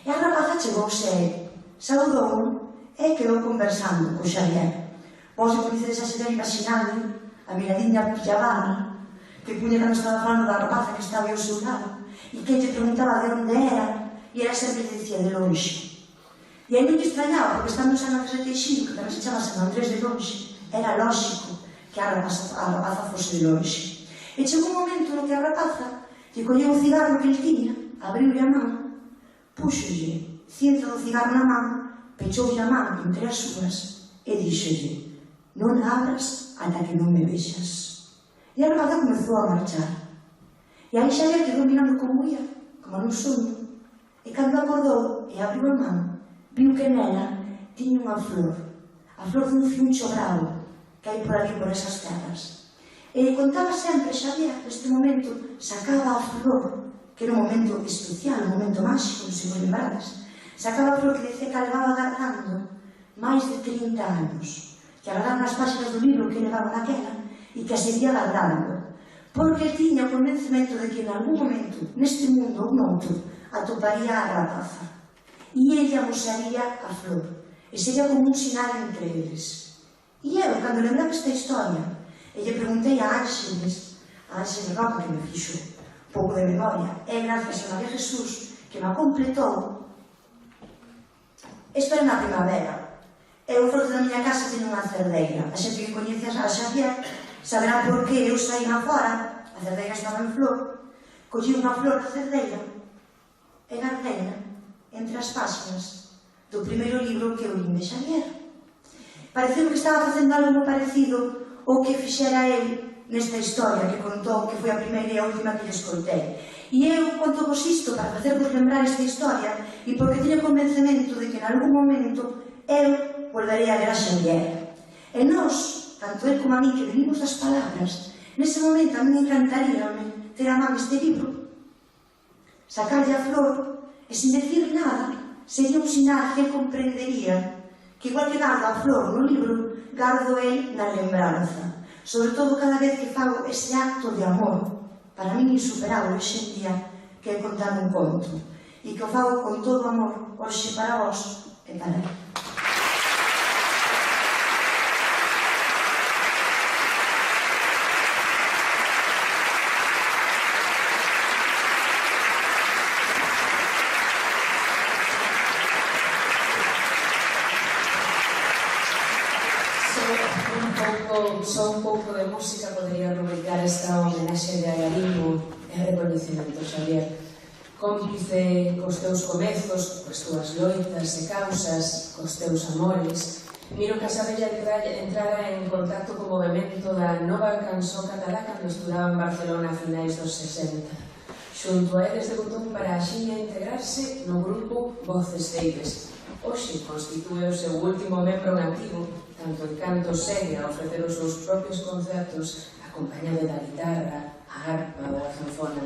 E a rapaza chegouse a ele, saudou e quedou conversando co Xavier. Vos se coñecedes a Xavier imaginando a miradiña pillabana que puña cando estaba falando da rapaza que estaba ao seu lado e que lle preguntaba de onde era e ela sempre lle dicía de lonxe. E aí non lle extrañaba, porque estando en San Andrés de Teixido, que tamén se chama San Andrés de lonxe, era lóxico que a rapaza fose de lonxe. E chegou un momento no que a rapaza lle colleu o cigarro que ele tiña, abriu-lle a man, puxolle cinza do cigarro na man, pechoulle a man entre as súas e dixolle, non abras ata que non me vexas. E a rapaza comezou a marchar. E aí Xavier quedou mirando como ia, como nun soño, e cando acordou e abriu a man, viu que nela tiña unha flor, a flor dun fiuncho bravo que hai por ali por esas terras. E contaba sempre Xavier, neste momento, sacaba a flor que era un momento especial, un momento máxico, se vos lembrades. Sacaba a flor que decía que a levaba agardando máis de 30 anos, que agardaron as páxinas do libro que levaba naquela e que a seguía agardando, porque tiña o convencimento de que en algún momento, neste mundo ou noutro, atoparía a rapaza. E ella mosaría a flor, e sería como un sinal entre eles. E eu, cando lembraba esta historia, e lle preguntei a Ángeles Roca, que me fixo un pouco de memoria, e gracias a María Jesús, que me completou. Isto era na primavera. Eu, fronte da miña casa, teño unha cerdeira. A xente que coñece a Xavier saberá por que eu saí na fora, a cerdeira estaba en flor, collí unha flor da cerdeira e guardeina entre as páxinas do primeiro libro que eu lin de Xavier. Pareceu que estaba facendo algo parecido ao que fixera el nesta historia que contou, que foi a primeira e a última que lle escoitei. E eu conto vos isto para facervos lembrar esta historia e porque teño convencemento de que en algún momento eu volverei a ver a Xavier. E nós, tanto el como a mí, que venimos das palabras, nese momento a mí encantaríame ter a man este libro, sacarlle a flor e sin decir nada sería un sinal que comprendería que igual que gardo a flor no libro, gardo el na lembranza. Sobre todo cada vez que fago ese acto de amor, para min insuperable hoxe en día, que é contar un conto, e que o fago con todo amor, hoxe para vos e para él. Só un pouco de música podería rubricar esta homenaxe de agarismo e recoñecemento, Xavier. Cómplice cos teus comezos, cos túas loitas e causas, cos teus amores, Miro Casabella entrara en contacto co movimento da nova canción catalá cando estudaba en Barcelona a finais dos 60. Xunto a eles debutou para axiña integrarse no grupo Voces Ceibes. Hoxe constitúe o seu último membro nativo, tanto en canto segue a ofrecer os seus propios concertos acompañado da guitarra, a arpa ou a zanfona.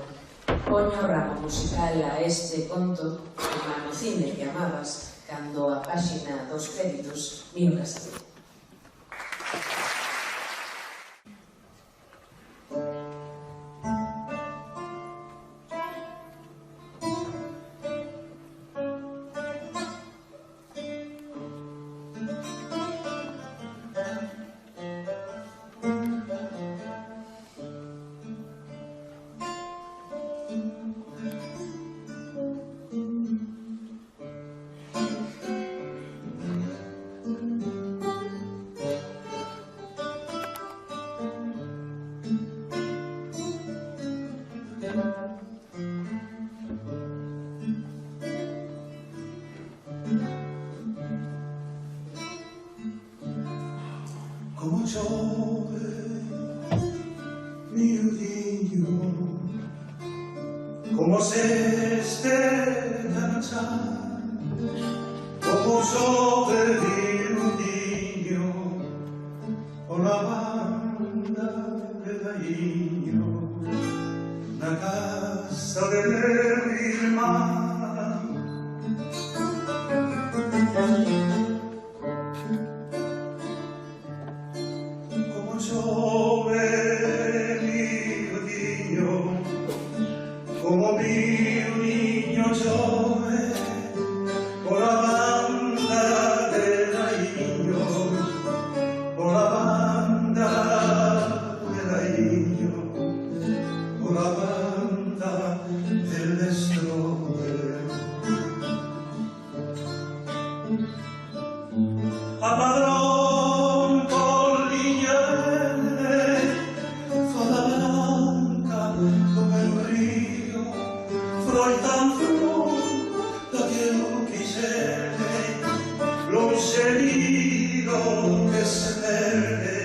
Poño o ramo musical a este conto, o manocine que amabas, cando a páxina dos créditos Miro Casabella. Como chove, miudinho, como se estella na chá, como chove, miudinho, pola banda de Dainho, na casa de meu irmão. Como mio niño chove por la banda de Dainho, por la banda de Dainho, por la banda del destroyer. A padrón por Liñane, fada blanca come il rio, tan flor da que no quisere, lo herido que se perde,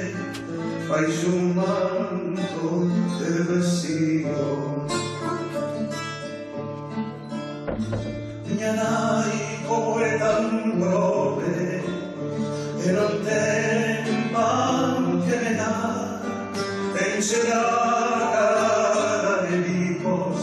fai un manto de vestido. Mia nai como è tan brove, e non ten pan che me dà, encerata de vivos,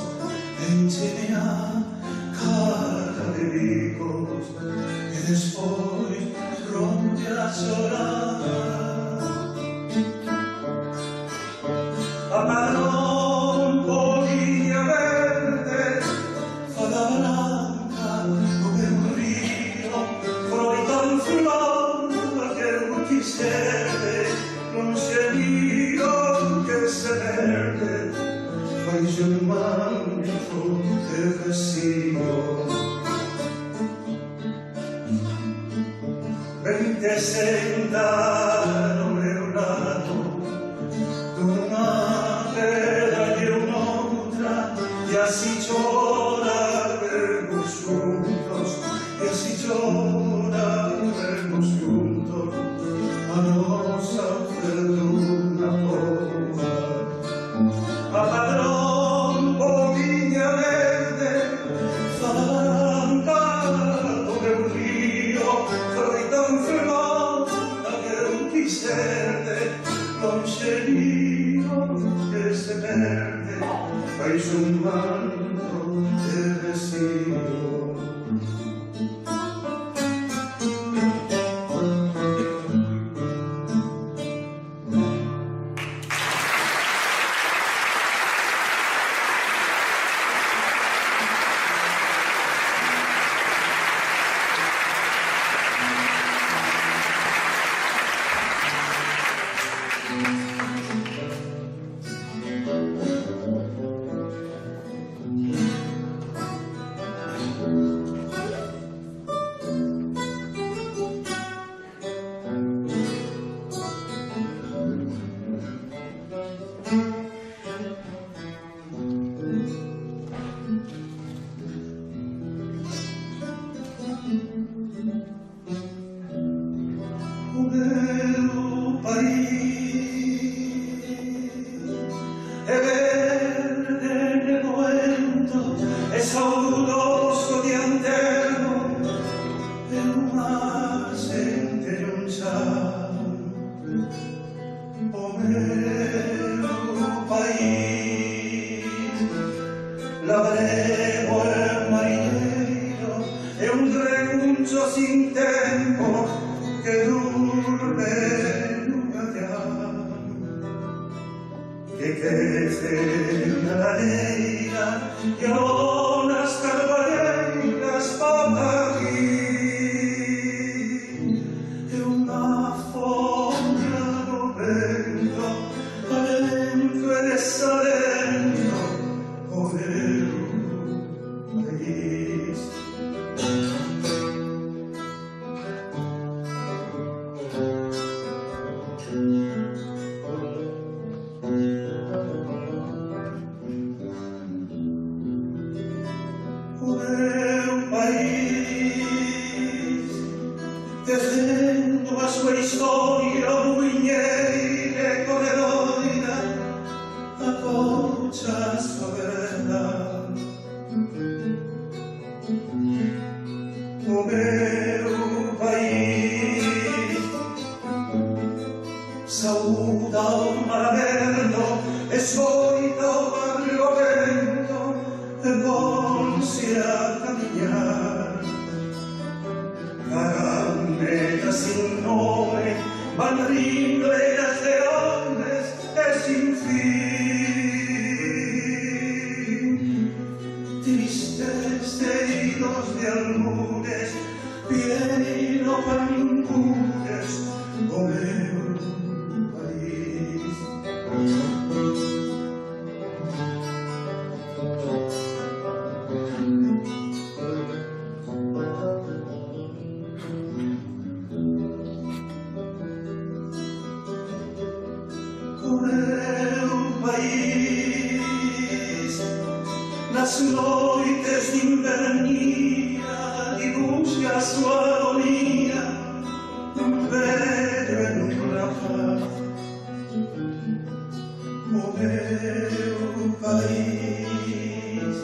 serve, non c'è Dio che se perde, fai sul manto del vestito. Ben te sentano e un lato, una terra e un'altra, y así llora veremos juntos, y así llora veremos juntos, a nosa perduna poca. A padrón por viña verde, falanca come un río, fai tan fermata che un pisterde, non c'è Dio che se perde, fai sul manto del vestito. Las noites d'invernia dibuja a sua agonia un velho en una paz. O meu país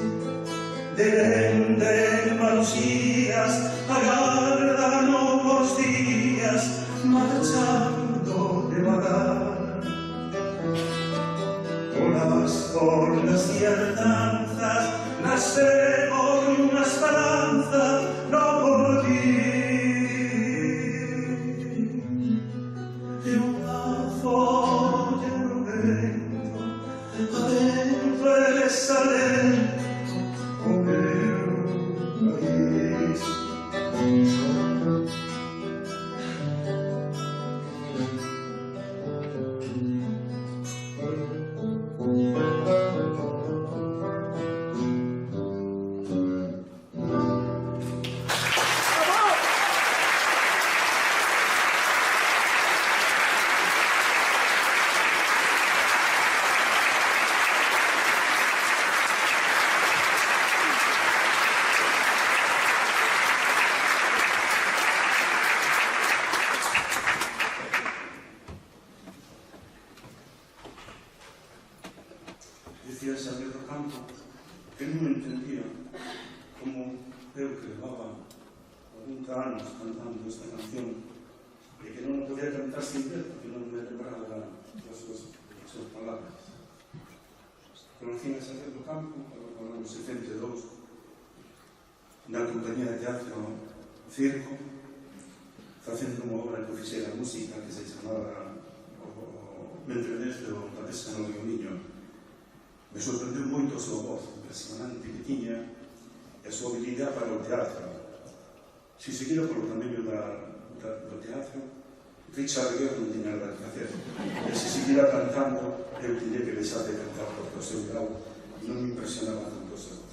de grande malos días agarda novos días marchando devagar. Con las formas y andanzas nacemos una esperanza no por ti. De una foglia en un vento adentro el desalento o meu país. Decía Xavier do Campo que non entendía como eu que levaba 40 anos cantando esta canción e que non podía cantar sin ver porque non me lembraba das súas palabras. Conocí a Xavier do Campo no ano 72 na compañía de teatro Circo, facendo unha obra que fixera música que se chamaba o Mentrenés do La Pesca no Río Miño. Me sorprendeu moito a súa voz impresionante que tiña e a súa habilidade para o teatro. Se seguira polo camiño do teatro, Richard Gere non tiña nada que facer. E se seguira cantando, eu tiña que deixar de cantar porque o seu grau non me impresionaba tanto a súa voz.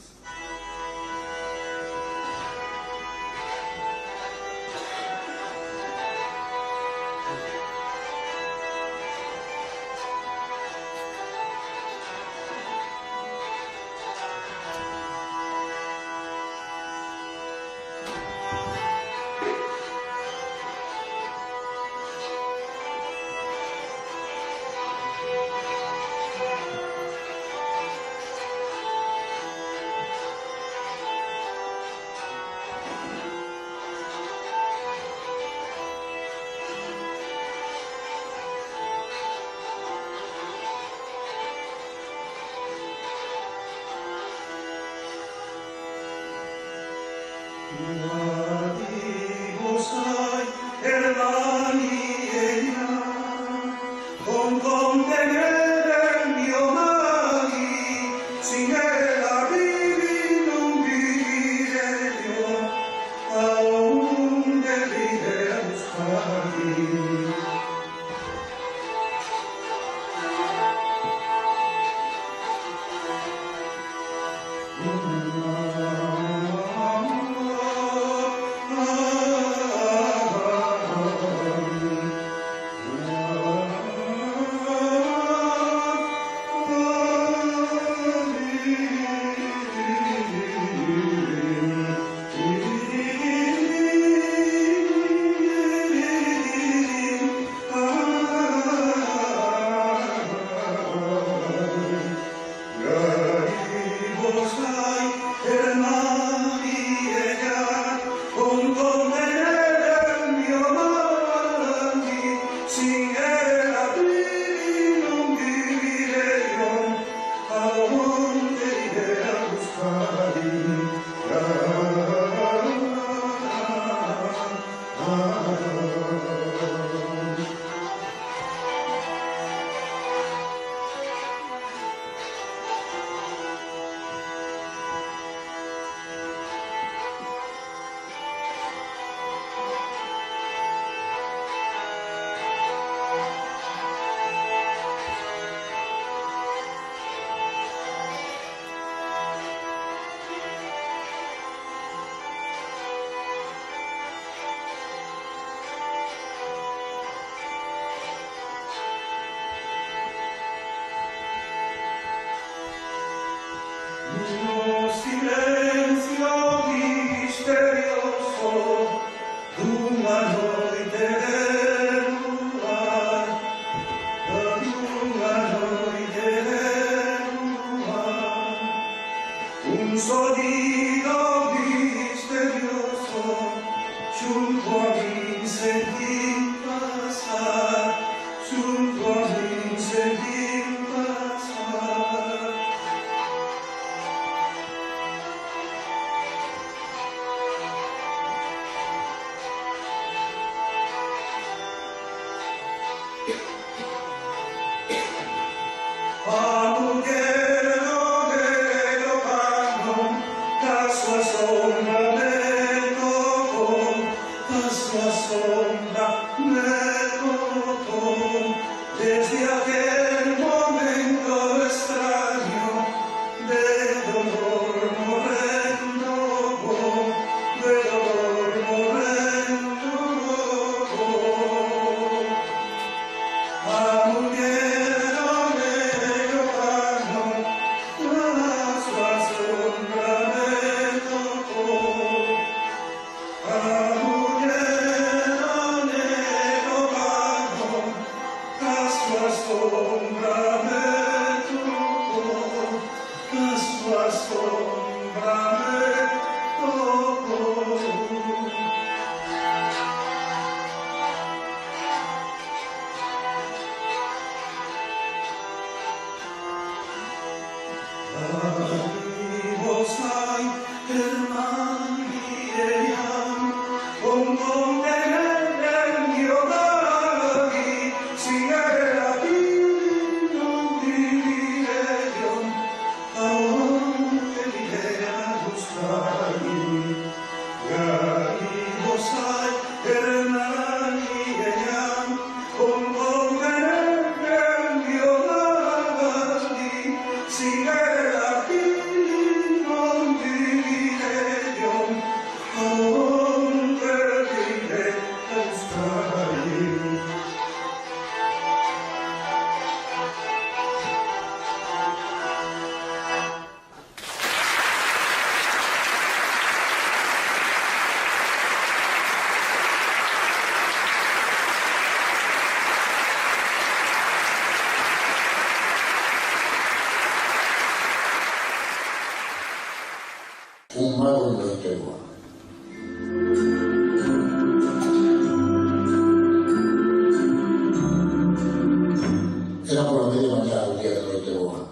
Era por a media mañá do día de noite boa.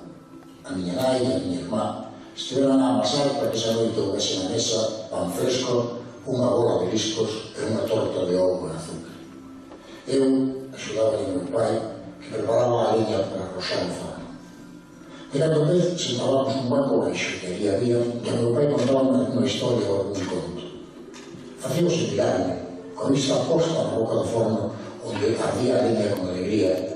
A miña nai e a miña irmá estiveran a amasar para que esa noite houvese na mesa pan fresco, unha bola de liscos e unha torta de ovo en azúcar. Eu axudaba a meu pai, que preparaba a leña para arroxar o forno. E cando vez sentábamos un banco baixo que ali había, e o meu pai contaba unha historia ou algún conto. Facíamos mirarme, con vista posta na boca do forno, onde ardía a leña con alegría,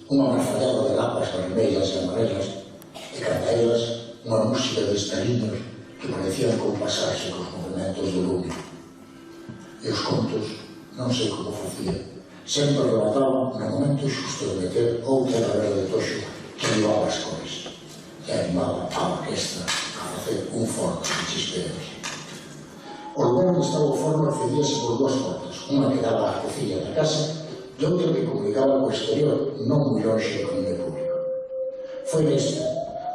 unha marfallada de lapas vermellas e amarelas, e canta elas unha música de estaliños que parecían compasarse cos movimentos do lume. E os contos, non sei como facía, sempre remataba no momento xusto de meter outra galera de toxo que llevaba as cores e animaba a orquestra a facer un forno de chispeos. O lugar onde estaba o forno accedíase por dúas portas, unha que daba á cociña da casa e outra que comunicaba co exterior, non moi lonxe do camiño público. Foi nesta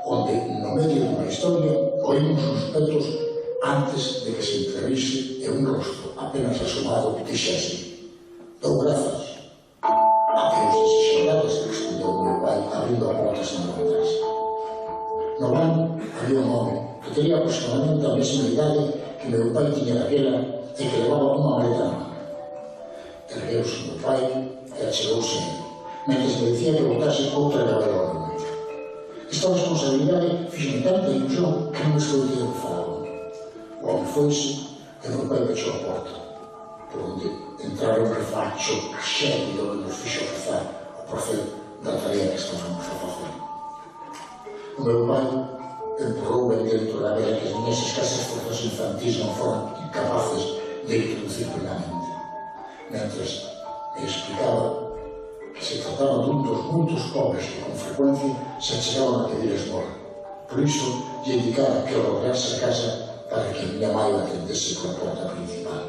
onde, no medio dunha historia, oímos uns petos antes de que se entrevise e un rostro apenas asomado dixese: "Dou grazas". "Adeus desexadas", respondeu o meu pai, abrindo a porta sen levantarse. No baño había un home que teria aproximadamente a mesma idade que meu pai tiña daquela e que levaba unha maleta na mano. Ergueuse o meu pai e achegouse a ele, mentres me dicía que botase outra galera ao lume. Esta responsabilidade fixo-me tanta ilusión que non escoitei o que falaba. O home foise e meu pai pechou a porta, por onde entraron un refacho xélido que nos fixo rezar o proceder da tarea que estábamos a facer. O meu pai empurrou ben dentro da vela que as minhas escasas forzas infantis non foran incapaces de introducir plenamente, mentres me explicaba que se trataba dun dos muitos pobres que con frecuencia se achegaban a pedir esmola. Por iso, lle indicaba que alograse a casa para que a miña mãe o atendese pola porta principal.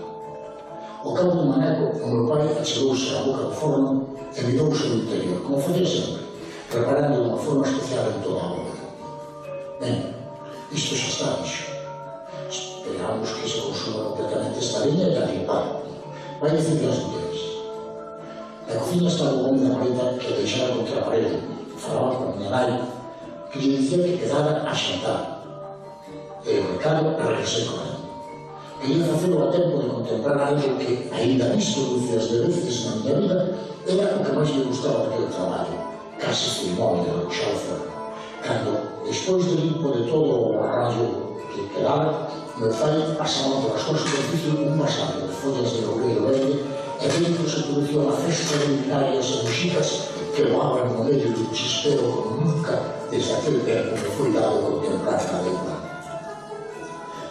Ao cabo do maneco, o meu pai achegouse á boca do forno e mirouse no interior, como facía sempre, preparando de unha forma especial en toda a obra. Ben, isto xa está, dixo. Esperamos que se consuma completamente esta leña e a limpar. Vai dicir que as mulleres. Na cociña estaba o home da maleta que deixara contra a parede. Falaba con a miña nai, que lle dicía que quedara a xantar. E o recado regresei con ele. Quería facelo a tempo de contemplar algo que, ainda visto dúcias de veces na miña vida, era o que máis me gustaba daquele traballo, case cerimónia de arroxar o forno. Cando, despois de limpo de todo o arrallo que quedara, meu pai pasaba por as súas superficies un vasallo de follas de loureiro verde e dentro se producía unha festa de luminarias e buxicas que voaban no medio do chispeo como nunca desde aquel tempo me foi dado contemplar na lengua.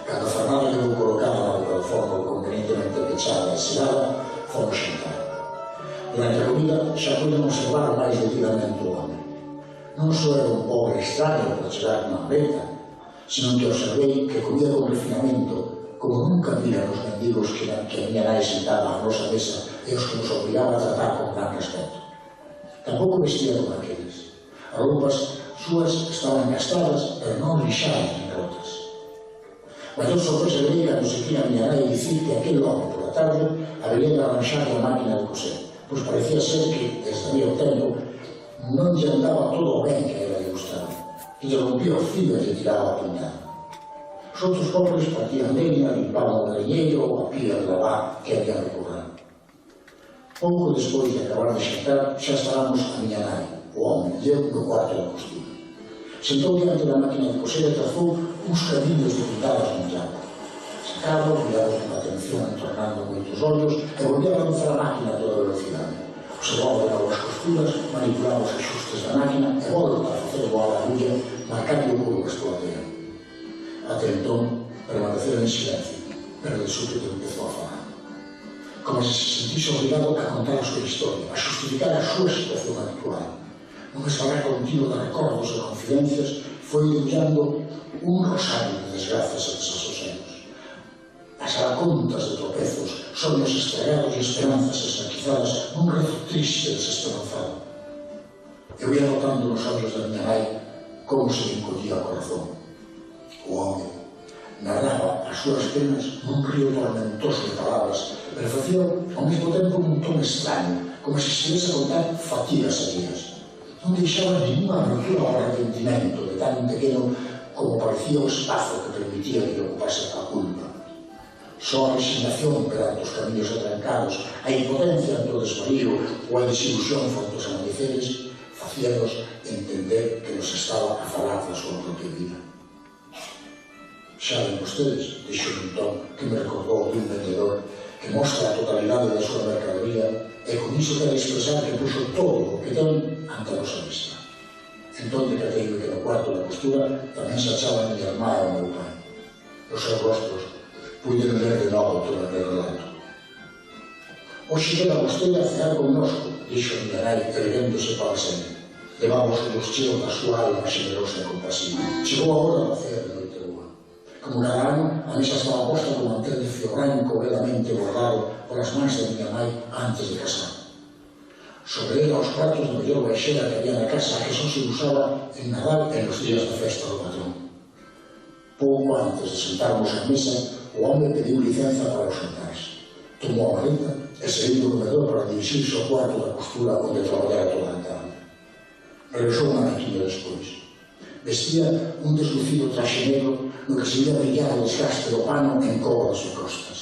Cando a Fernanda quedou colocada na boca do forno convenientemente pechada e selada, fomos xantar. Durante a comida xa podemos observar máis detidamente o home. Non só era un pobre extraño para chegar na maleta, senón que observei que comía con refinamento, como nunca vira nos mendigos que a miña nai sentaba á nosa mesa e os que nos obligaba a tratar con gran respeto. Tampouco vestía como aqueles. As roupas súas estaban gastadas, pero non lixadas ni rotas. Maior sorpresa veí cando se quina a miña nai dicir que aquel home, por a tarde, habería de arranxar a máquina de coser, pois parecía ser que, desde había o tempo, non lle andaba todo o ben que era de gustar, que lle rompía o fío e lle tiraba a puñada. Os outros pobres partían leña, limpaban o galiñeiro ou a pía de lavar que había de currar. Pouco despois de acabar de xantar, xa estábamos a miña nai, o home e eu no cuarto da costura. Sentou diante da máquina de coser e trazou uns camiños de pintadas no llanto. Sacaba, miraba con atención, entornando moitos ollos e volvía a lanzar a máquina a toda velocidade. Observaba de novo as costuras, manipulaba os axustes da máquina e volta a facer voar a agulla, marcando o mudo que explotea. Até entón, permanecera en silencio, pero de súpeto empezou a falar. Como se sentise obrigado a contar a súa historia, a justificar a súa situación actual. Un esfalar continuo de recordos e confidencias foi debullando un rosario de desgracias e desasosegos. Pasaba contas de tropezos, sonhos estragados e esperanzas esnaquizadas nun rezo triste e desesperanzado. Eu ia notando nos ollos da miña nai como se me encogía o corazón. O home narraba as súas penas nun río tormentoso de palabras, pero facía ao mesmo tempo un ton extraño, como se estivese a contar fatigas alías. non deixaba ninguna abertura ao arrepentimento de tan pequeno como parecía o espazo que permitía que ocupase a culpa. Só a resignación perante os camiños atrancados, a impotencia ante o desvarío ou a desilusión fronte aos amaneceres facíanos entender que nos estaba a falar da súa propia vida. Xa ven vostedes, dixo un ton que me recordou de un vendedor que mostra a totalidade da súa mercadería e con iso quere expresar que puxo todo o que ten ante a nosa vista. Entón, decatei que no cuarto da postura tamén se achaba a miña irmá e o meu pai. Os seus rostros puiden ver de novo todo aquel relato. Hoxe queda vostede a cear connosco, dixo a miña nai, erguéndose para sempre. Levamos os cheos da súa alma generosa e compasiva. Chegou a hora da cea de noite boa. Como cada ano, a mesa estaba posta con mantel de fio branco belamente bordado por as mans da miña nai antes de casar. Sobre ela os pratos de mellor baixera que había na casa que só se usaba en Nadal e nos días da festa do patrón. Pouco antes de sentarmos á mesa, o home pediu licenza para os jantares. Tomou a maleta e saiu do comedor para dirixirse ao cuarto da costura onde traballara toda a tarde. Regresou unha maquilla despois. Vestía un deslucido traxe negro no que se ia brillar o desgaste do pano en cobras e costas.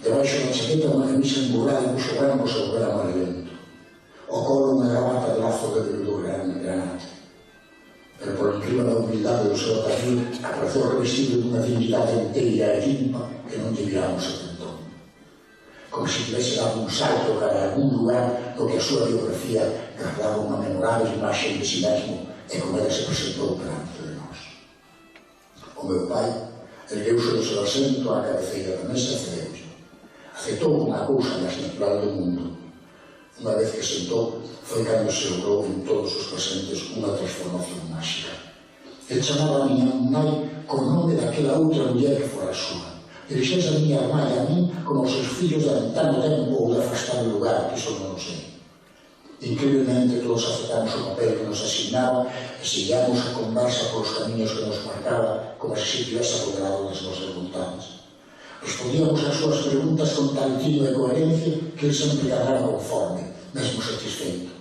Debaixo da chaqueta unha camisa emburrada e buxo branco se volvera amarelento. O colo unha gravata de lazo de veludo granate. Pero por encima da humildade do seu atavío apareceu revestido dunha dignidade inteira e limpa que non lle viramos a entón. Como se tivese dado un salto cara a algún lugar no que a súa biografía guardaba unha memorável imaxe de si mesmo e como ela se presentou perante de nós. O meu pai ergueuse do seu asento á cabeceira da mesa e cedeulle. Aceptou unha cousa máis natural do mundo. Unha vez que sentou, foi cando se obrou en todos os presentes unha transformación máxica. Ele chamaba a miña nai con nome daquela outra muller que fora súa. Dirixese a miña irmá e a min como os seus fillos de adiantar o tempo ou de afastar o lugar, que iso non o sei. Increíblemente todos aceptamos o papel que nos asignaba e seguíamos a conversa polos camiños que nos marcaba como se se tivese apoderado das nosas vontades. Respondíamos as súas preguntas con tal tino e coherencia que ele sempre quedara conforme, mesmo satisfeito.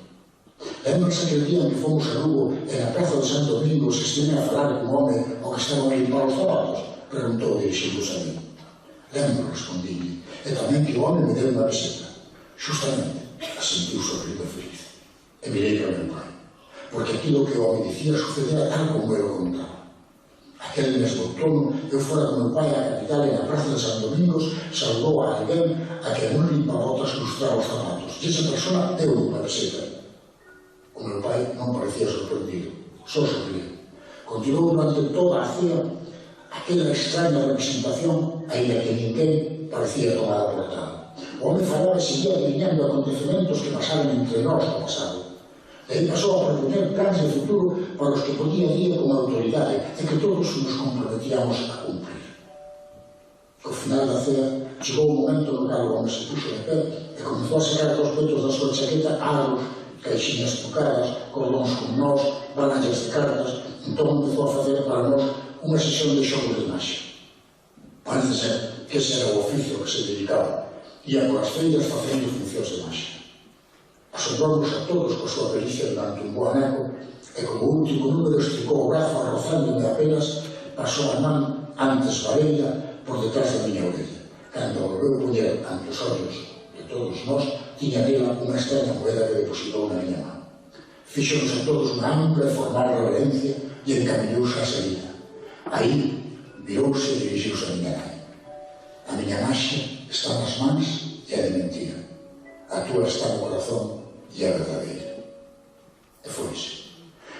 Lembra-se aquel día en que fomos a Lugo e na praza de Santo Domingo se estive a falar con un home ao que estaban a limpar os zapatos? Preguntou dirixindo-se a mí. Lembro, respondí, e tamén que o home me deu unha visita. Justamente, asentiu sorrindo feliz. E mirei para o meu pai, porque aquilo que o home dicía sucedera tal como eu o contaba. Aquel mes de outono, eu fora con meu pai á capital e na praza de San Domingos saudou a alguén a que non limpabotas lustraba os zapatos. E esa persona deu unha peseta. O meu pai non parecía sorprendido, só sorría. Continuou durante toda a cea aquela extraña representación, ainda que ninguén parecía tomar a portada. O home falaba e seguía adivinhando acontecementos que pasaran entre nós no pasado. E aí pasou a proponer plans de futuro para os que podía día con autoridade e que todos nos comprometíamos a cumprir. Ao final da cea, chegou o momento no cal o home se puxo de pé e comezou a sacar dos petos da súa chaqueta aros, caixinhas tocadas, cordóns con nós, balanchas de cartas. Entón empezou a facer para nós unha sesión de xogo de imaxe. Parece ser que ese era o oficio que se dedicaba. Ia por as feiras facendo funcións de imaxe. Asombramos a todos coa súa pericia durante un bo aneco e como último número esticou o brazo arrozándome apenas, pasou a man antes varella por detrás da miña orella. Cando o volveu poñer ante os ollos de todos nós, tiña nela unha extraña moeda que depositou na miña man. Fíxonos a todos unha ampla e formal reverencia e encamiñouse a saída. Aí virouse e dirixiuse a miña nai. A miña maxia está nas mans e a de mentira. A túa está no corazón e a verdadeira. E foise.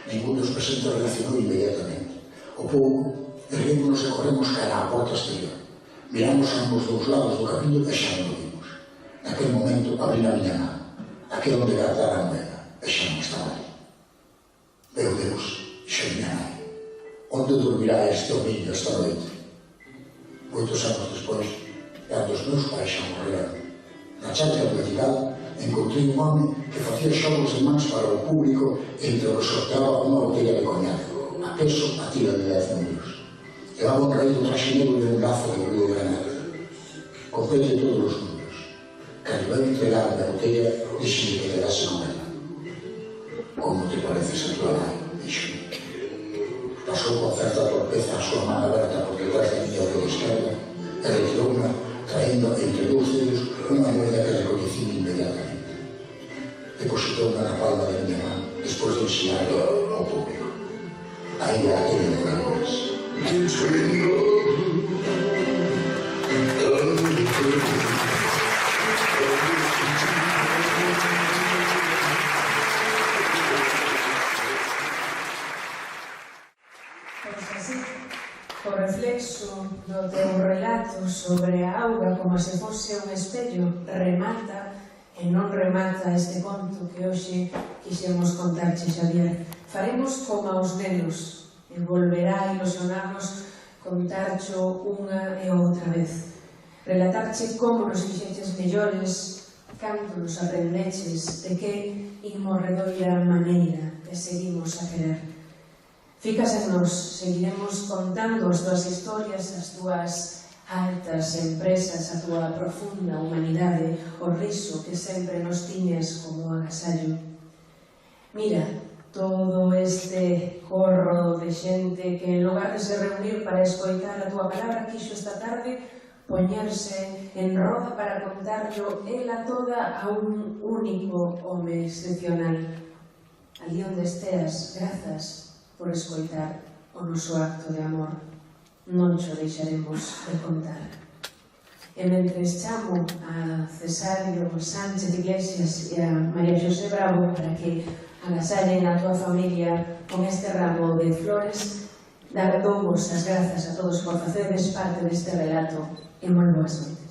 Ningún dos presentes reaccionou inmediatamente. O pouco, erguémonos e corremos cara á porta exterior. Miramos ambos dous lados do camiño e xa non o vimos. Naquel momento abrí a miña man, aquel onde guardara a moeda, e xa non estaba ali. Meu Deus, xa miña nai, onde dormirá este homiño esta noite? Moitos anos despois, cando os meus pais xa morreran, na chácara vertical encontrei un home que facía xogos de mans para o público entre os que sorteaba unha botella de coñac, a peso a tira de 10 euros. Levaba un raído traxe negro e un lazo de veludo granate. Comprei todos os números. Cando vai entregar a botella, dixi que quedase con ela. O como te pareces a tua nai, dixo. Pasou con certa torpeza a súa man aberta por detrás da miña orella esquerda e retirouna, traendo entre dous dedos unha moeda que recoñecín inmediatamente. Depositouna na palma da miña man, despois de ensinarla ao público. Ainda a teño de vergüenza. O reflexo do teu relato sobre a auga como se fose un espello remata e non remata este conto que hoxe quixemos contarche, Xavier. Faremos como aos nenos e volverá a ilusionarnos contarcho unha e outra vez. Relatarche como nos fixeches mellores, canto nos aprendeches, de que inmorredoira maneira te seguimos a querer. Ficas en nos, seguiremos contando as túas historias, as túas altas empresas, a túa profunda humanidade, o riso que sempre nos tiñas como agasallo. Mira, todo este corro de xente que en lugar de se reunir para escoitar a túa palabra quixo esta tarde poñerse en roda para contarlo ela toda a un único home excepcional. Ali onde esteas, grazas por escoitar o noso acto de amor. Non xo deixaremos de contar. E mentres chamo a Cesario Sánchez Iglesias e a María Xosé Bravo para que agasallen a tua familia con este ramo de flores, dar todos as grazas a todos por facedes parte deste relato e moi boas noites.